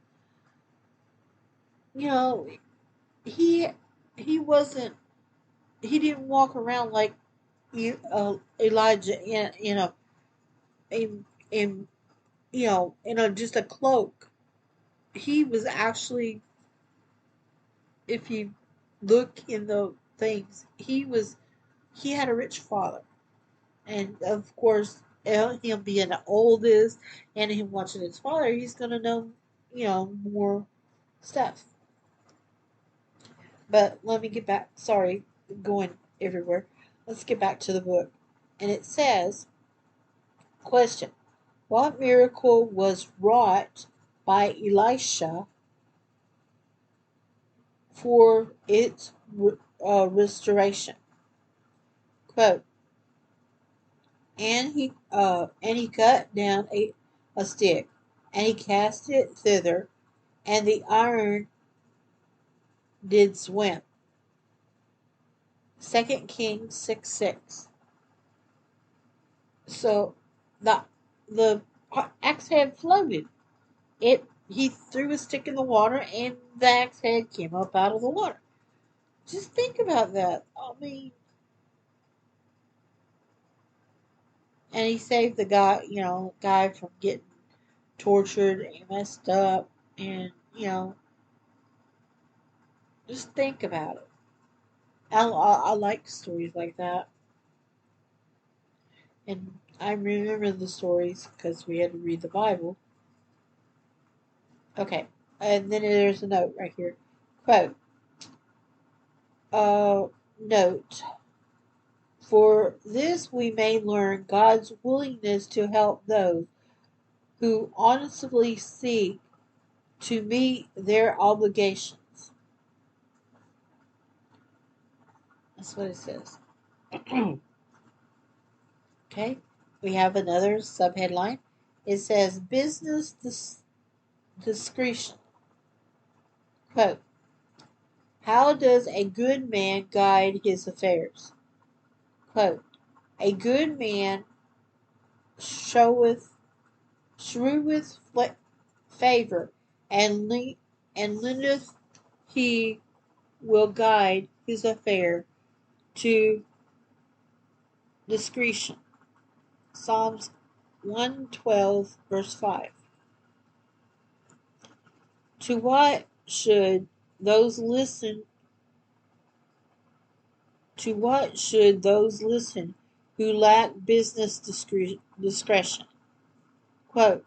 he wasn't, he didn't walk around like Elijah in just a cloak. He was actually, if you look in the things, he had a rich father, and of course, him being the oldest and him watching his father, he's gonna know, more stuff. But let me get back. Sorry, going everywhere. Let's get back to the book, and it says, question. What miracle was wrought by Elisha for its restoration? Quote, and he cut down a stick, and he cast it thither, and the iron did swim. 2 Kings 6:6. So the axe head floated. He threw a stick in the water, and the axe head came up out of the water. Just think about that. I mean, and he saved the guy from getting tortured and messed up, and just think about it. I like stories like that, and I remember the stories because we had to read the Bible. Okay, and then there's a note right here. Quote, note, For this we may learn God's willingness to help those who honestly seek to meet their obligations. That's what it says. Okay, we have another subheadline. It says business discretion. Quote, how does a good man guide his affairs? Quote, a good man sheweth favor, and lendeth he will guide his affair to discretion. Psalms 112, verse 5. To what should those listen who lack business discretion? Quote,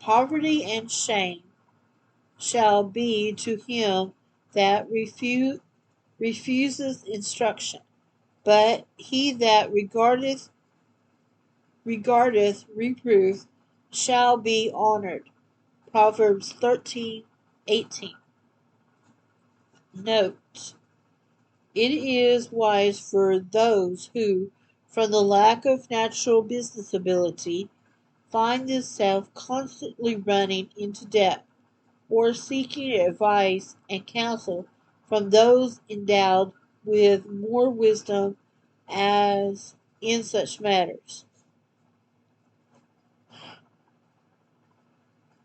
poverty and shame shall be to him that refuses instruction, but he that regardeth reproof shall be honored. Proverbs 13:18. Note, it is wise for those who, from the lack of natural business ability, find themselves constantly running into debt, or seeking advice and counsel from those endowed with more wisdom as in such matters.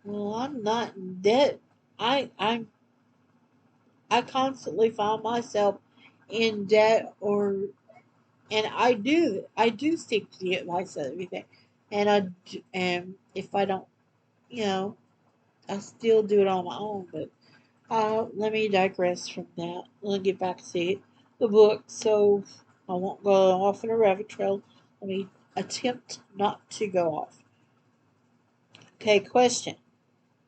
Well, I'm not in debt. I constantly find myself in debt, and I do seek to get myself everything, and if I don't, you know, I still do it on my own. But let me digress from that. Let me get back to the book, so I won't go off on a rabbit trail. Let me attempt not to go off. Okay, question.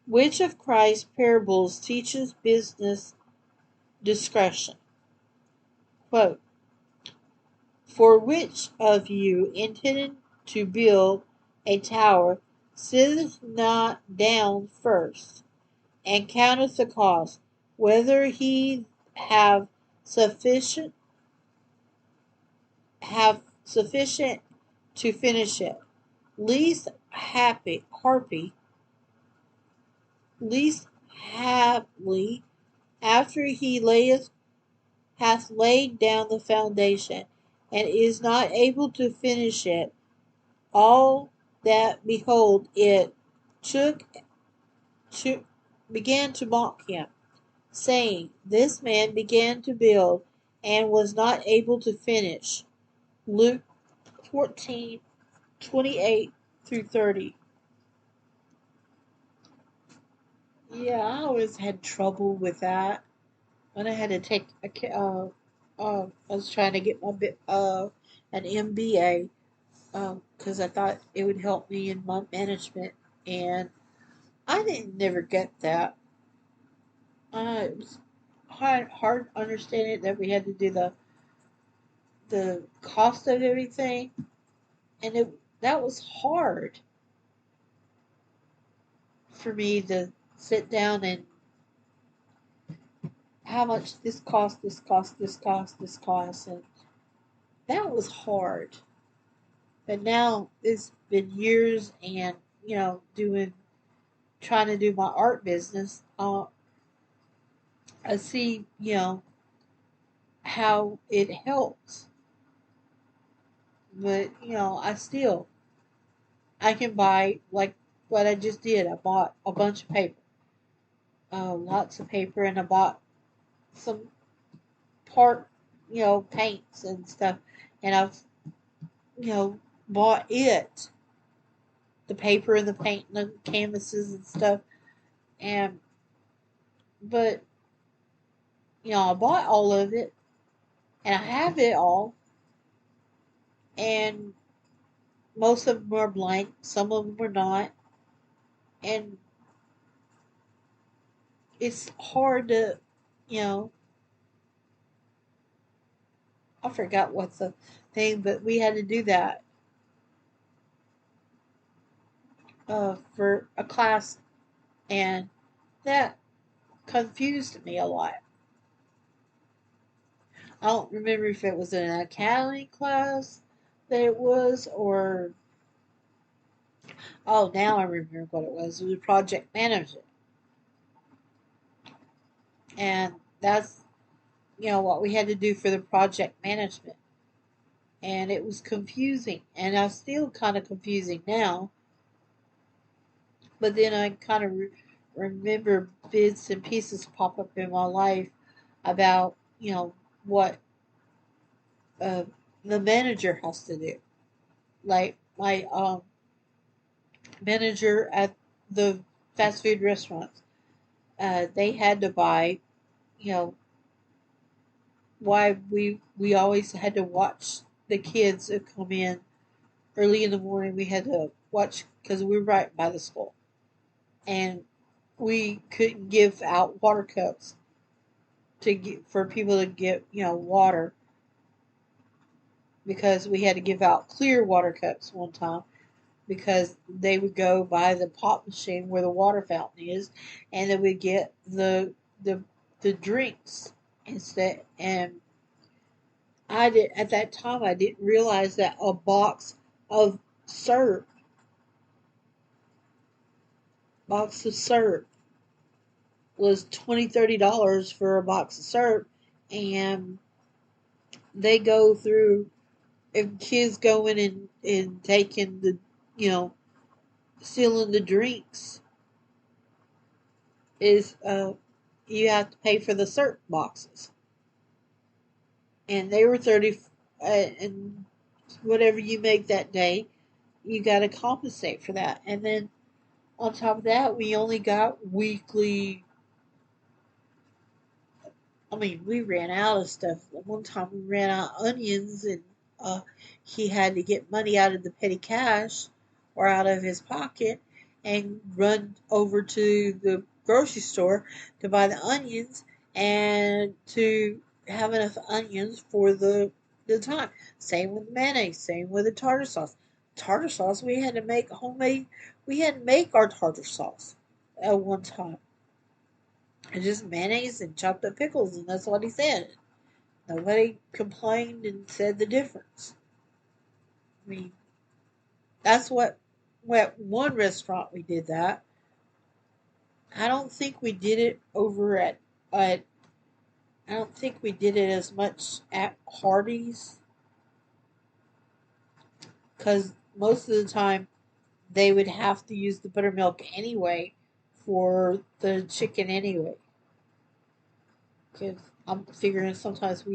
Which of Christ's parables teaches business discretion? Quote, for which of you intending to build a tower sitteth not down first, and counteth the cost, whether he sufficient have sufficient to finish it? Least haply, after he hath laid down the foundation, and is not able to finish it, all that behold it took to began to mock him, saying, this man began to build and was not able to finish. Luke 14:28 through 30. Yeah, I always had trouble with that when I had to take I was trying to get my an MBA, because I thought it would help me in my management, and I didn't never get that. It was hard understanding that we had to do the cost of everything, and that was hard for me to sit down and how much this cost, and that was hard. But now it's been years, and trying to do my art business. I see how it helps, but I can buy like what I just did. I bought a bunch of paper, lots of paper, and I bought some part paints and stuff, and I've bought the paper and the paint and the canvases and stuff, and but I bought all of it, and I have it all, and most of them are blank, some of them are not, and it's hard to. I forgot what thing, but we had to do that for a class, and that confused me a lot. I don't remember if it was an accounting class that it was, or oh, now I remember what it was. It was project management, and that's what we had to do for the project management, and it was confusing, and it's still kind of confusing now. But then I kind of remember bits and pieces pop up in my life about what uh, the manager has to do. Like my manager at the fast food restaurants, they had to buy, you know, why we always had to watch the kids that come in early in the morning. We had to watch because we were right by the school, and we couldn't give out water cups to get, for people to get water, because we had to give out clear water cups one time, because they would go by the pop machine where the water fountain is, and they would get the the drinks instead. And I did at that time. I didn't realize that a of syrup, box of syrup, was $20-$30 for a box of syrup, and they go through. If kids going and taking the, you know, stealing the drinks, is you have to pay for the syrup boxes, and they were 30, and whatever you make that day, you got to compensate for that. And then on top of that, we only got weekly. I mean, we ran out of stuff. One time we ran out of onions, and uh, he had to get money out of the petty cash or out of his pocket and run over to the grocery store to buy the onions and to have enough onions for the time. Same with the mayonnaise, same with the tartar sauce. Tartar sauce, we had to make homemade, we had to make our tartar sauce at one time. It's just mayonnaise and chopped up pickles, and that's what he said. Nobody complained and said the difference. I mean, that's what one restaurant we did that. I don't think we did it over at I don't think we did it as much at Hardee's, because most of the time they would have to use the buttermilk anyway for the chicken anyway. Because I'm figuring sometimes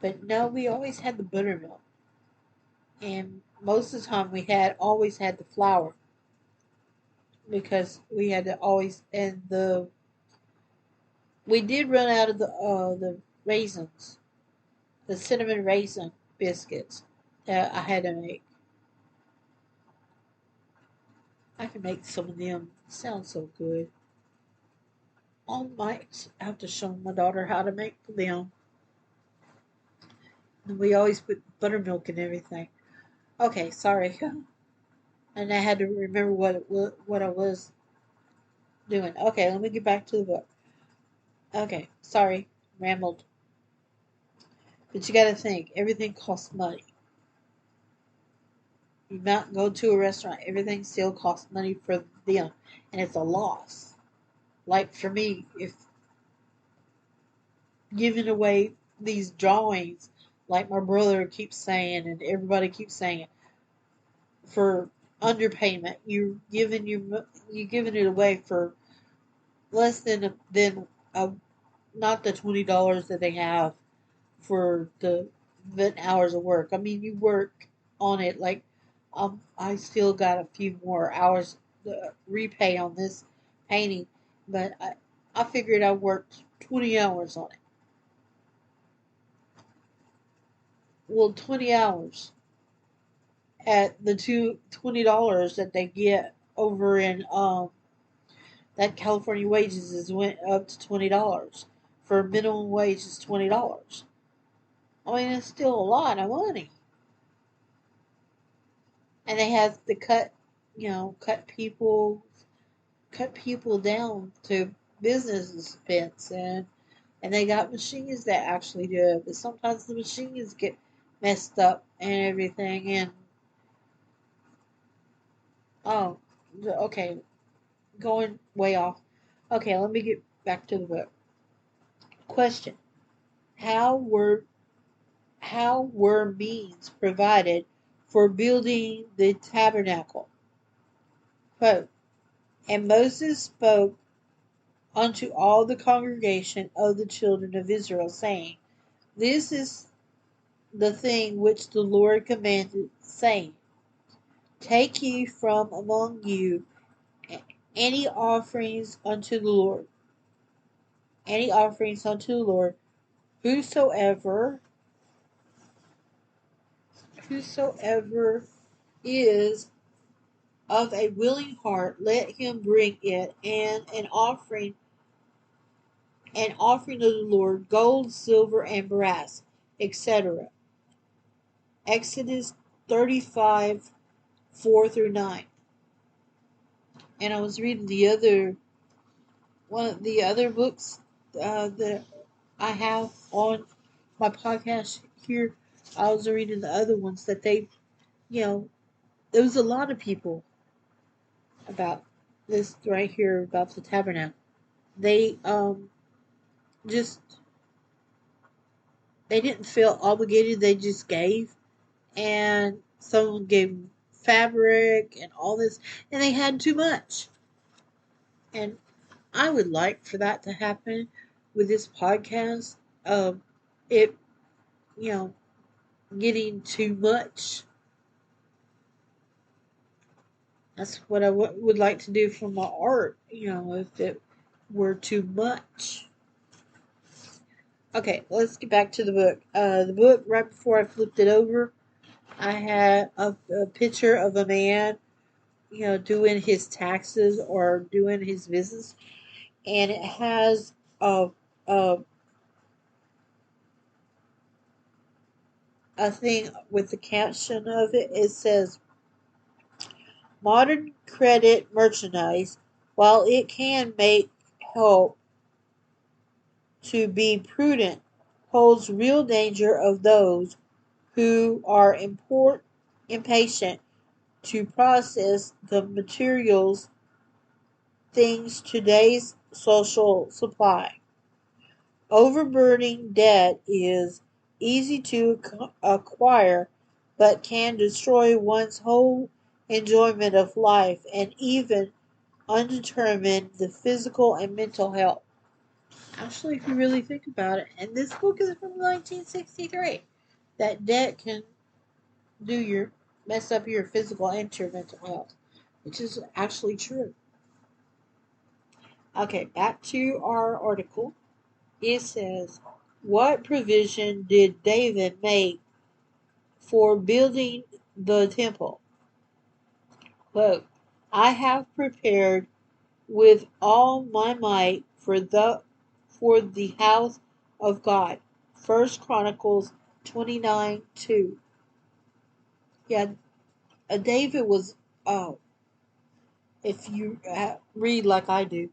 but no, we always had the buttermilk. And most of the time we had always had the flour, because we had to always, and the we did run out of the raisins, the cinnamon raisin biscuits that I had to make. I can make some of them. Sound so good. I might have to show my daughter how to make them. And we always put buttermilk and everything. Okay, sorry. And I had to remember what I was doing. Okay, let me get back to the book. Okay, sorry, rambled. But you got to think, everything costs money. You not go to a restaurant, everything still costs money for them, and it's a loss. Like for me, if giving away these drawings, like my brother keeps saying, and everybody keeps saying, for underpayment, you giving it away for less than not the $20 that they have for the hours of work. I mean, you work on it like, I still got a few more hours to repay on this painting, but I figured I worked 20 hours on it. Well, 20 hours at the $20 that they get over in that California wages is went up to $20. For minimum wage is $20. I mean, it's still a lot of money. And they have to cut people down to business expense, and they got machines that actually do it. But sometimes the machines get messed up and everything. And oh, okay, going way off. Okay, let me get back to the book. Question: How were means provided for building the tabernacle? Quote: And Moses spoke unto all the congregation of the children of Israel, saying, This is the thing which the Lord commanded, saying, Take ye from among you any offerings unto the Lord, whosoever is of a willing heart, let him bring it, and an offering of the Lord, gold, silver, and brass, etc. Exodus 35, 4 through 9. And I was reading one of the other books that I have on my podcast here. I was reading the other ones that there was a lot of people about this right here about the tabernacle. They just they didn't feel obligated. They just gave, and someone gave fabric and all this, and they had too much. And I would like for that to happen with this podcast. It you know getting too much. That's what I would like to do for my art. If it were too much. Okay, let's get back to the book. The book, right before I flipped it over, I had a picture of a man, doing his taxes or doing his business, and it has a a thing with the caption of it. It says, "Modern credit merchandise, while it can make help to be prudent, holds real danger of those who are impatient to process the materials things today's social supply. Overburdening debt is easy to acquire, but can destroy one's whole enjoyment of life and even undetermine the physical and mental health." Actually, if you really think about it, and this book is from 1963, that debt can mess up your physical and your mental health, which is actually true. Okay, back to our article. It says, What provision did David make for building the temple? Quote, I have prepared with all my might for the house of God. First Chronicles 29:2. Yeah, David was, if you read like I do,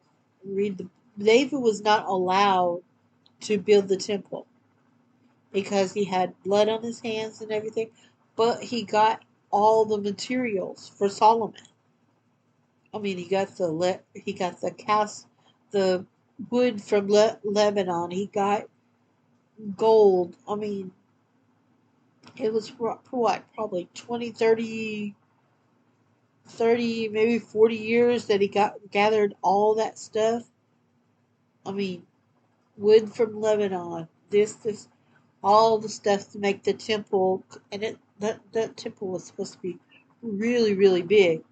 David was not allowed to build the temple because he had blood on his hands and everything, but he got all the materials for Solomon. I mean, he got the wood from Lebanon. He got gold. I mean, it was for what, probably 20, 30, maybe 40 years that he gathered all that stuff. I mean, wood from Lebanon. This, all the stuff to make the temple, and that temple was supposed to be really, really big.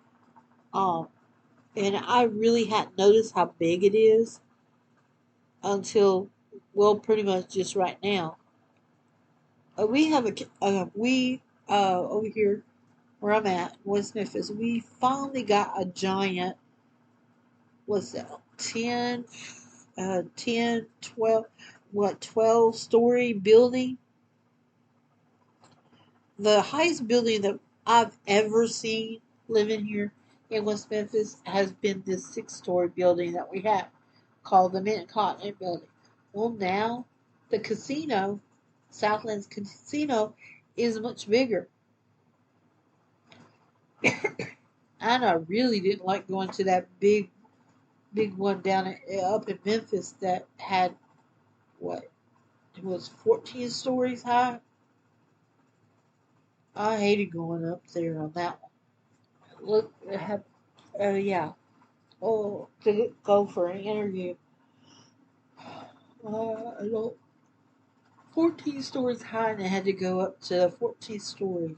Um, and I really hadn't noticed how big it is until, well, pretty much just right now. We have over here where I'm at, West Memphis. We finally got a giant. What's that? 10, 12 story building. the highest building that I've ever seen living here in West Memphis has been this 6-story building that we have called the Mid-Continent Building. Well, now the casino, Southlands Casino, is much bigger. And I really didn't like going to that big one up in Memphis that had what, it was 14 stories high. I hated going up there on that one. Look, yeah. Oh, to go for an interview. I don't. 14 stories high, and I had to go up to the 14th story.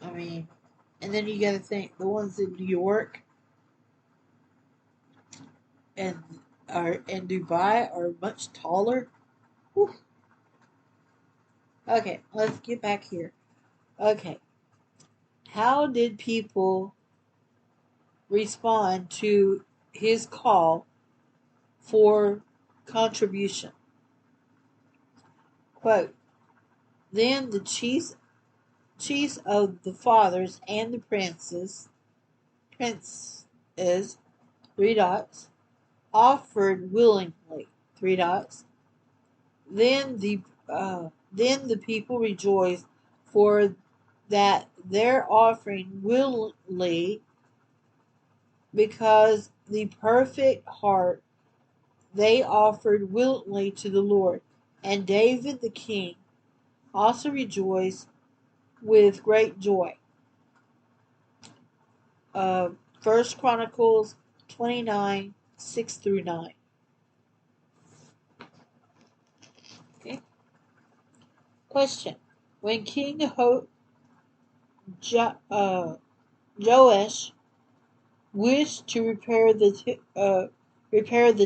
I mean, and then you got to think the ones in New York and are in Dubai are much taller. Whew. Okay, let's get back here. Okay, how did people respond to his call for contribution? Quote, then the chiefs of the fathers and the princes, 3 dots, offered willingly, 3 dots. Then the people rejoiced for that their offering willingly, because the perfect heart they offered willingly to the Lord. And David the king also rejoiced with great joy. 1 Chronicles 29, 6 through 9. Okay. Question. When King Joash wished to repair the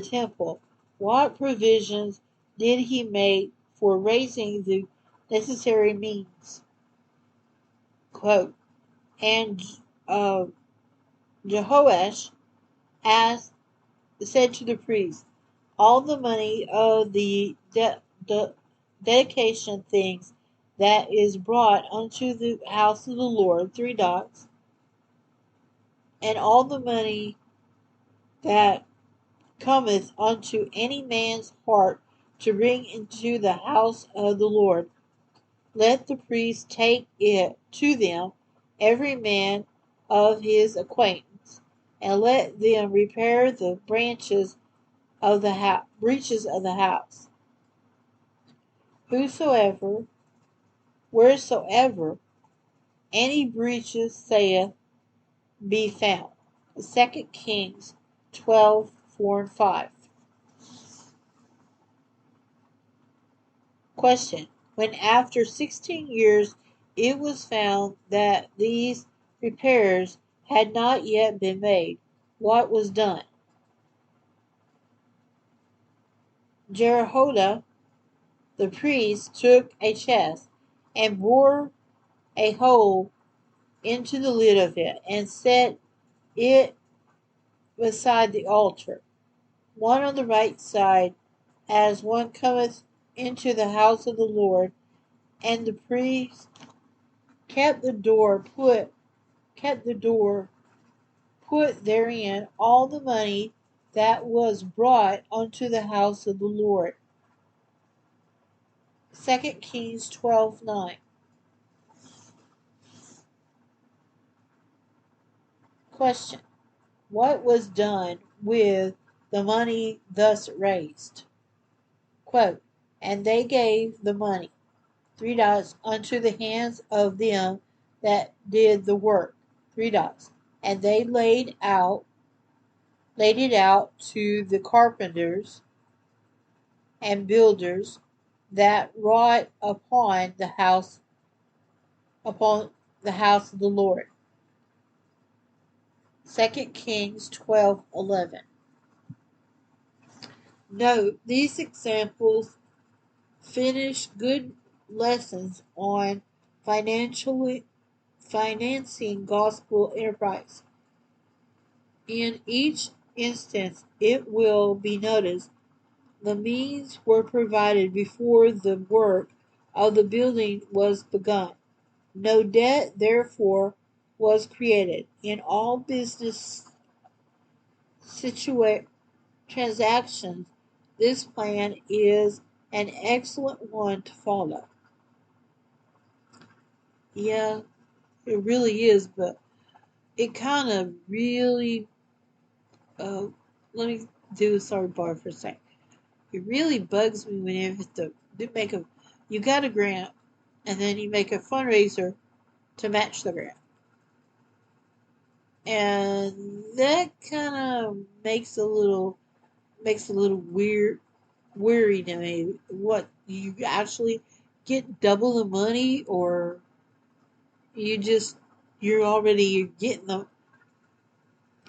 temple, what provisions did he make for raising the necessary means? Quote, and Jehoash said to the priest, all the money of the dedication things that is brought unto the house of the Lord, 3 dots, and all the money that cometh unto any man's heart to bring into the house of the Lord, let the priest take it to them, every man of his acquaintance, and let them repair the breaches of the house. Wheresoever any breaches saith be found. 2 Kings 12, 4 and 5. Question. When after 16 years it was found that these repairs had not yet been made, what was done? Jehoiada the priest took a chest and bored a hole into the lid of it, and set it beside the altar, one on the right side, as one cometh into the house of the Lord, and the priest kept the door put therein all the money that was brought unto the house of the Lord. 2 Kings 12:9. Question. What was done with the money thus raised? Quote, and they gave the money, 3 dots, unto the hands of them that did the work, 3 dots, and they laid it out to the carpenters and builders that wrought upon the house of the Lord. 2 Kings 12:11. Note, these examples finish good lessons on financing gospel enterprise. In each instance, it will be noticed The means were provided before the work of the building was begun. No debt, therefore, was created. In all business transactions, this plan is an excellent one to follow. Yeah, it really is, but it kind of really, uh, let me do a sorry bar for a second. It really bugs me when you have to you got a grant, and then you make a fundraiser to match the grant. And that kind of makes a little weary to me. What, you actually get double the money, or you just you're getting the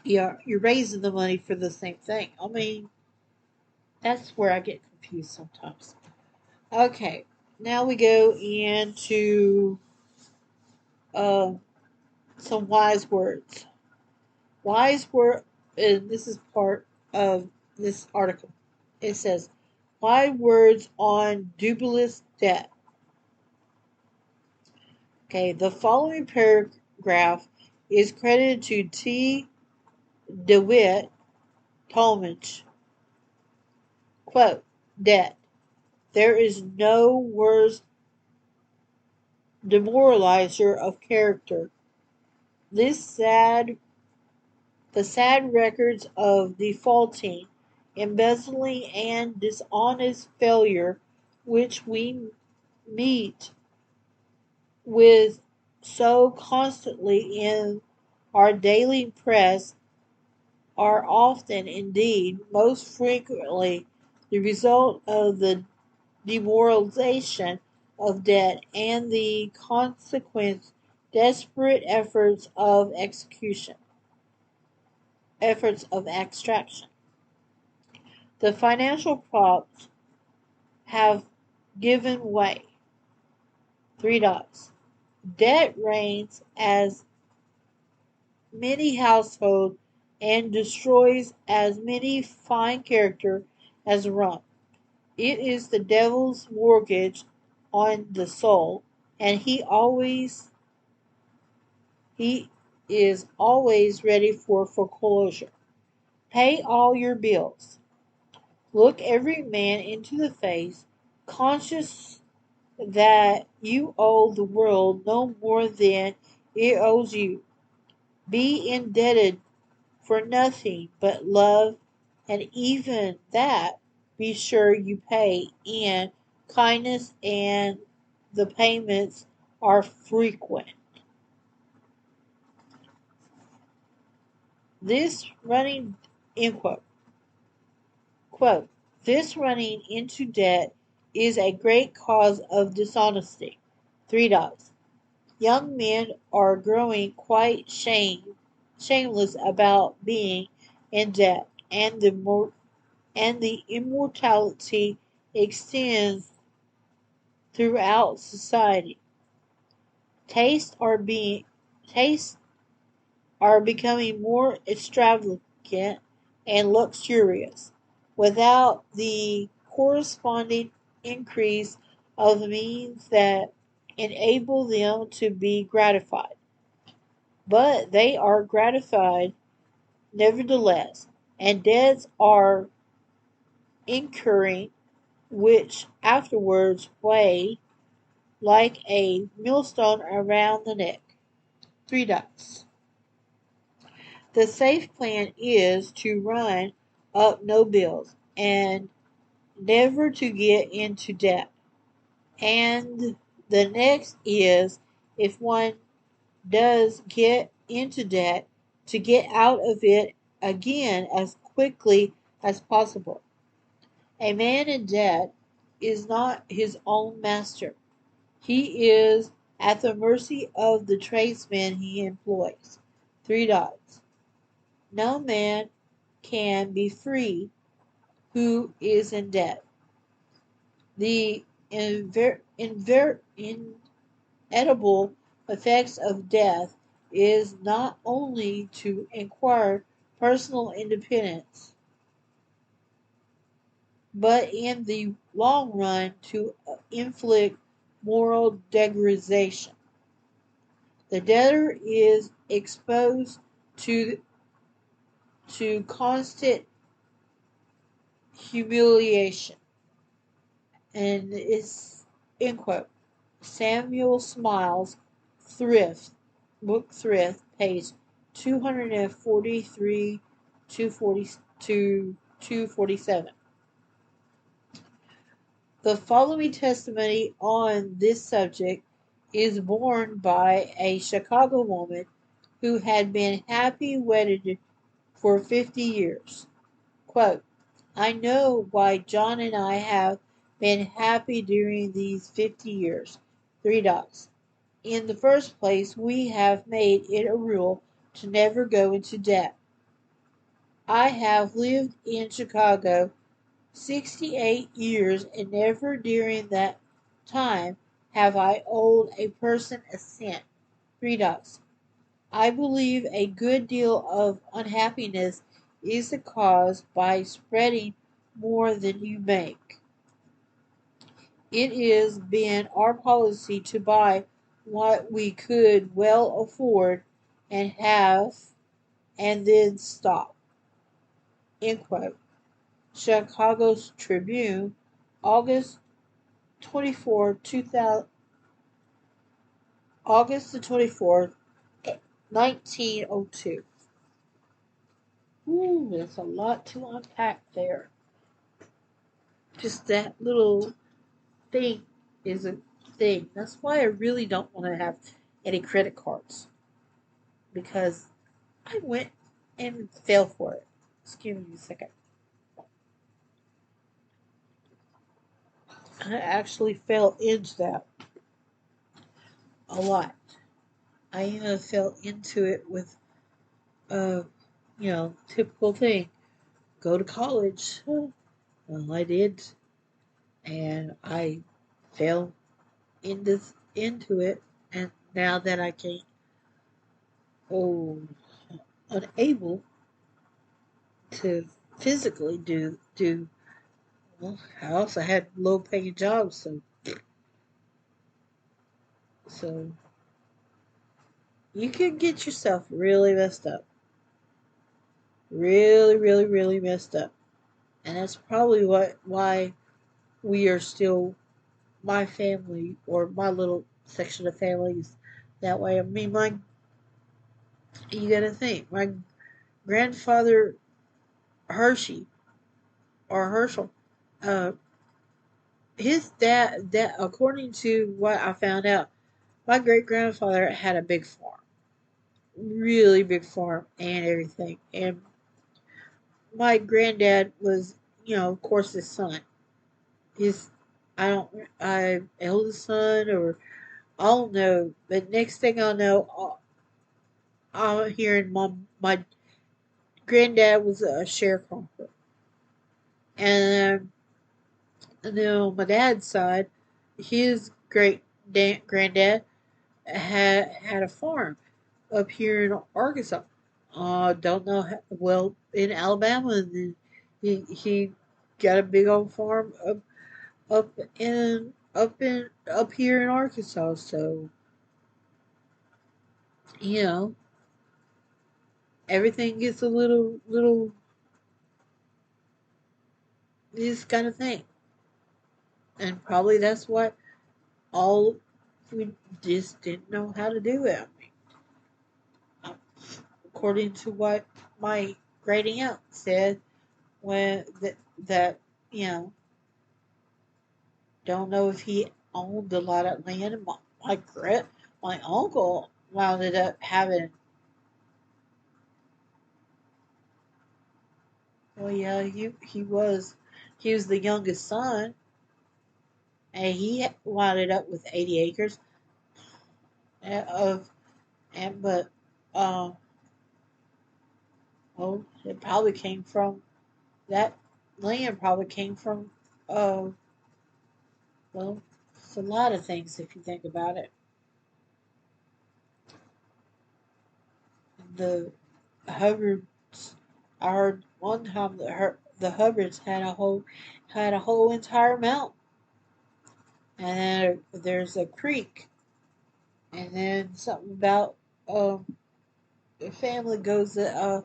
you're raising the money for the same thing. I mean, that's where I get confused sometimes. Okay, now we go into uh, some wise words. Wise word, and this is part of this article. It says, wise words on dubious debt. Okay, the following paragraph is credited to T. DeWitt Talmage. Quote, debt. There is no worse demoralizer of character. The sad records of defaulting, embezzling, and dishonest failure which we meet with so constantly in our daily press are often, indeed most frequently, the result of the demoralization of debt and the consequent desperate efforts of extraction. The financial props have given way. Three dots. Debt reigns as many households and destroys as many fine character as rum. It is the devil's mortgage on the soul, and he is always ready for foreclosure. Pay all your bills. Look every man into the face, conscious that you owe the world no more than it owes you. Be indebted for nothing but love, and even that be sure you pay in kindness, and the payments are frequent. This running end quote, this running into debt is a great cause of dishonesty. Three dots. Young men are growing quite shameless about being in debt, and the immortality extends throughout society. Tastes are being tastes are becoming more extravagant and luxurious, without the corresponding increase of the means that enable them to be gratified. But they are gratified nevertheless, and debts are incurring which afterwards weigh like a millstone around the neck. Three dots. The safe plan is to run up no bills and never to get into debt. And the next is, if one does get into debt, to get out of it again as quickly as possible. A man in debt is not his own master. He is at the mercy of the tradesmen he employs. Three dots. No man can be free who is in debt. The inevitable effects of death is not only to acquire personal independence, but in the long run to inflict moral degradation. The debtor is exposed to constant humiliation, and it's end quote. Samuel Smiles, Thrift, Book Thrift, page 243 to 247. The following testimony on this subject is borne by a Chicago woman who had been happy wedded for 50 years. Quote, I know why John and I have been happy during these 50 years. Three dots. In the first place, we have made it a rule to never go into debt. I have lived in Chicago 68 years, and never during that time have I owed a person a cent. Three dots. I believe a good deal of unhappiness is caused by spreading more than you make. It has been our policy to buy what we could well afford and have and then stop. End quote. Chicago's Tribune, August 24, 2000, August the 24th, 1902. Ooh, there's a lot to unpack there. Just that little thing is a thing. That's why I really don't want to have any credit cards. Because I went and fell for it. Excuse me a second. I actually fell into that a lot. I fell into it with, uh, typical thing. Go to college. Well, I did. And I fell into it. And now that I can't, oh, unable to physically do well, I also had low paying jobs, so you can get yourself really messed up. Really, really, really messed up. And that's probably why we are still my family or my little section of families that way. I mean you gotta think, my grandfather Hershey or Herschel, uh his dad, according to what I found out, my great grandfather had a big farm, really big farm and everything. And my granddad was, of course, his son. His, I eldest son, or I don't know. But next thing I know, I'm hearing my granddad was a sharecropper, and then on my dad's side, his great granddad had a farm up here in Arkansas. Don't know how, well, in Alabama, and then he got a big old farm up here in Arkansas. So you know everything gets a little this kind of thing, and probably that's what all we just didn't know how to do it. I mean, according to what my great aunt said, when that you know don't know if he owned a lot of land. And my uncle wound up having. Well, yeah, he was the youngest son, and he wound up with 80 acres of and but um well, it probably came from that land. Probably came from uh well, it's a lot of things if you think about it. The Hubbards, I heard one time that the Hubbards had a whole entire mountain, and then there's a creek, and then something about the family goes that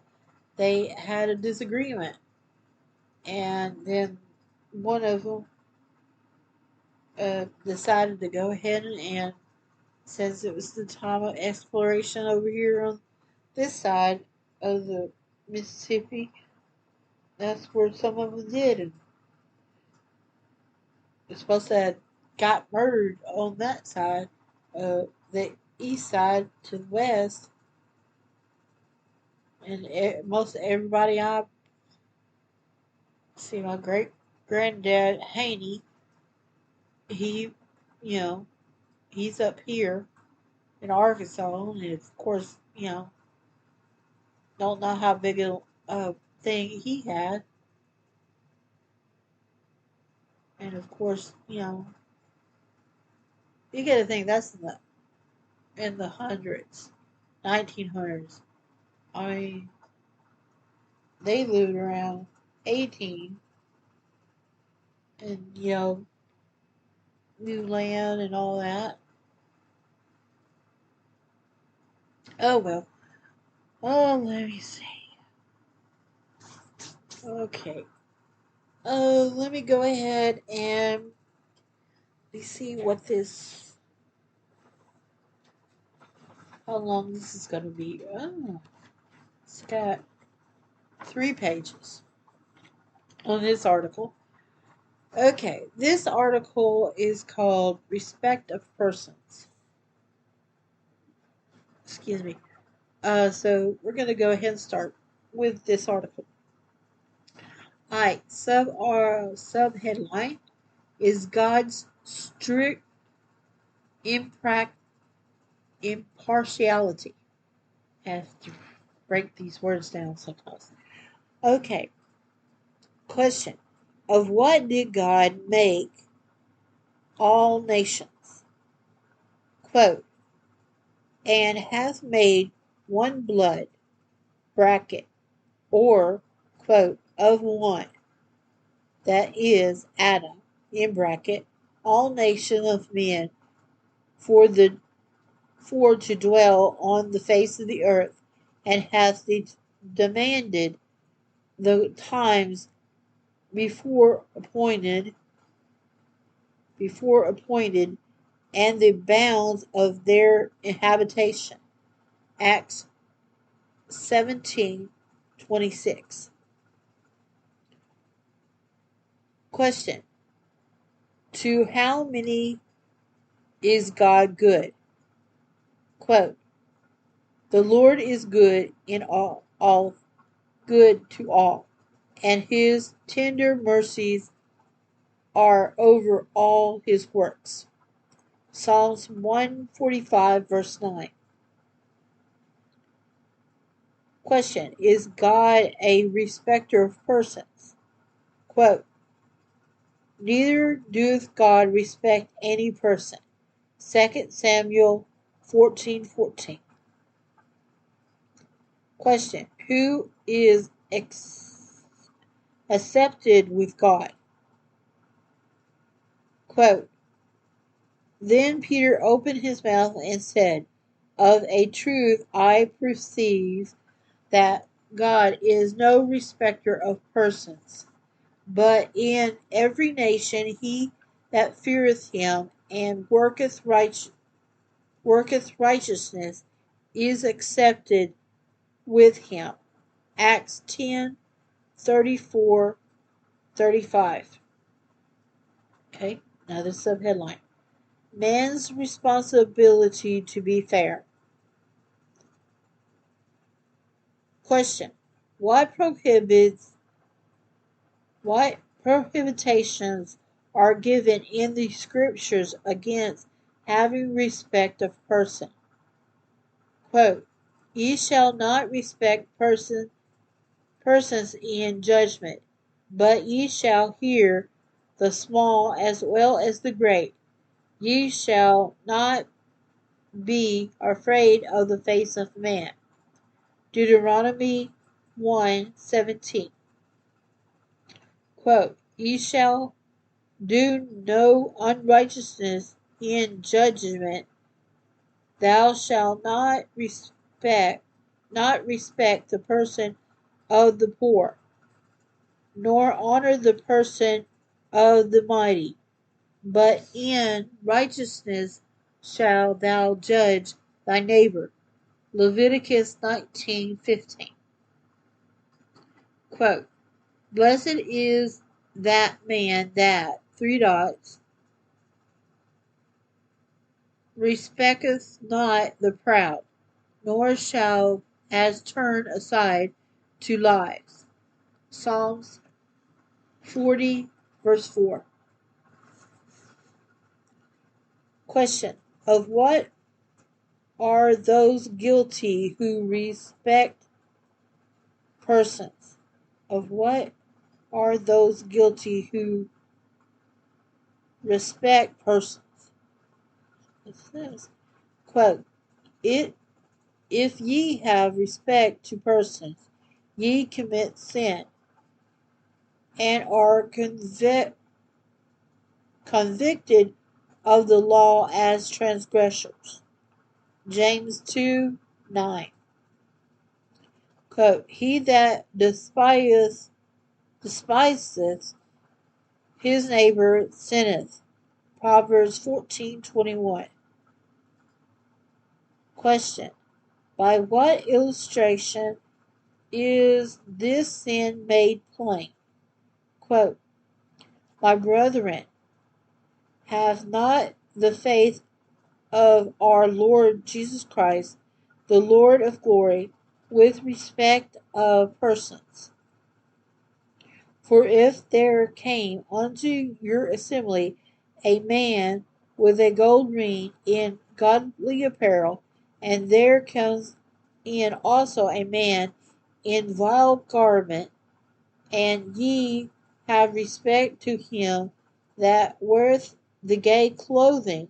they had a disagreement, and then one of them decided to go ahead and since it was the time of exploration over here on this side of the Mississippi, that's where some of them did, and it's supposed to have got murdered on that side, the east side to the west, and most everybody I see, my great granddad Haney, he, you know, he's up here in Arkansas, and of course, don't know how big a thing he had, and of course, you get to think that's in the hundreds, 1900s. I mean, they lived around 18, and new land and all that. Oh well. Oh, let me see. Okay. Let me go ahead and let's see what this. How long this is going to be? Oh, it's got 3 pages on this article. Okay, this article is called "Respect of Persons." Excuse me. So we're going to go ahead and start with this article. Alright, sub headline is God's strict impartiality. I have to break these words down sometimes. Okay. Question. Of what did God make all nations? Quote, and hath made one blood, bracket, or, quote, of one, that is Adam, in bracket, all nation of men for to dwell on the face of the earth, and hath demanded the times before appointed, and the bounds of their habitation. Acts 17:26. Question. To how many is God good? Quote, the Lord is good in all good to all, and his tender mercies are over all his works. Psalms 145 verse 9. Question. Is God a respecter of persons? Quote, neither doth God respect any person. 2 Samuel 14:14. Question. Who is accepted with God? Quote, then Peter opened his mouth and said, of a truth I perceive that God is no respecter of persons, but in every nation he that feareth him and worketh righteousness is accepted with him. Acts 10:34-35. Okay, another subheadline. Man's responsibility to be fair. Question. What prohibitions are given in the scriptures against having respect of person? Quote, ye shall not respect persons in judgment, but ye shall hear the small as well as the great. Ye shall not be afraid of the face of man. Deuteronomy 1:17. Quote, ye shall do no unrighteousness in judgment. Thou shalt not respect the person of the poor, nor honor the person of the mighty, but in righteousness shalt thou judge thy neighbor. Leviticus 19:15. Quote, blessed is that man that, three dots, respecteth not the proud, nor shall as turn aside to lies. Psalms 40, verse 4. Question, of what are those guilty who respect persons? Of what are those guilty who respect persons? It says, quote, if ye have respect to persons, ye commit sin, and are convicted of the law as transgressors. James 2:9. Quote, he that despiseth his neighbor sinneth. Proverbs 14:21. Question, by what illustration is this sin made plain? Quote, my brethren, have not the faith of our Lord Jesus Christ, the Lord of glory, with respect of persons. For if there came unto your assembly a man with a gold ring in godly apparel, and there comes in also a man in vile garment, and ye have respect to him that weareth the gay clothing,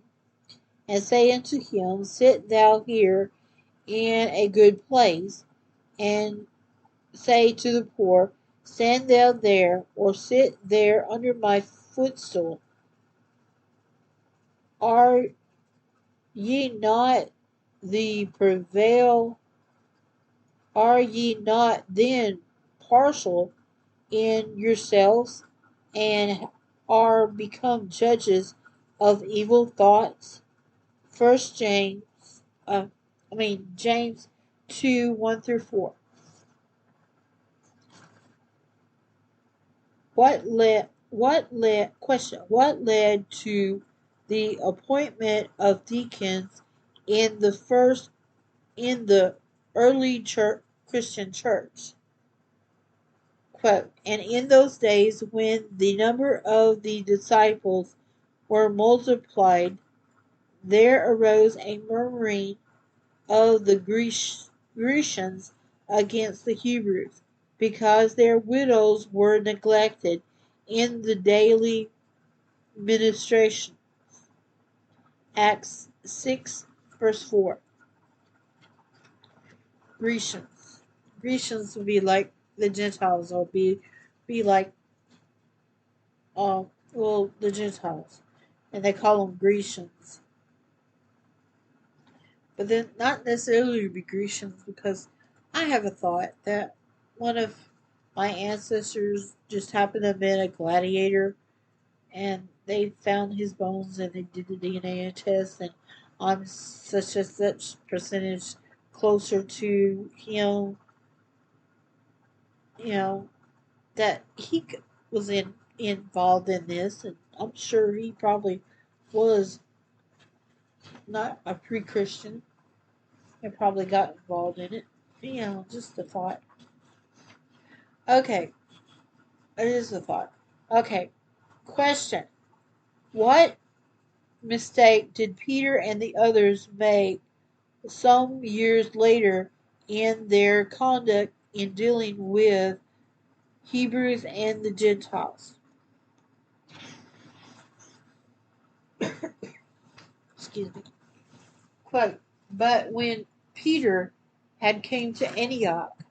and say unto him, sit thou here in a good place, and say to the poor, stand thou there, or sit there under my footstool. Are ye not the prevail? Are ye not then partial in yourselves, and are become judges of evil thoughts? James 2:1-4. What led to the appointment of deacons in the early Christian church? Quote, and in those days when the number of the disciples were multiplied, there arose a murmuring of the Grecians against the Hebrews, because their widows were neglected in the daily ministration. Acts 6, verse 4. Grecians. Grecians would be like the Gentiles, or be like the Gentiles, and they call them Grecians. But then not necessarily to be Grecians, because I have a thought that one of my ancestors just happened to have been a gladiator, and they found his bones and they did the DNA test, and I'm such and such percentage closer to him, that he was involved in this, and I'm sure he probably was not a pre-Christian and probably got involved in it. Just a thought. Okay, it is a thought. Okay, question. What mistake did Peter and the others make some years later in their conduct in dealing with Hebrews and the Gentiles? Excuse me. Quote, but when Peter had came to Antioch,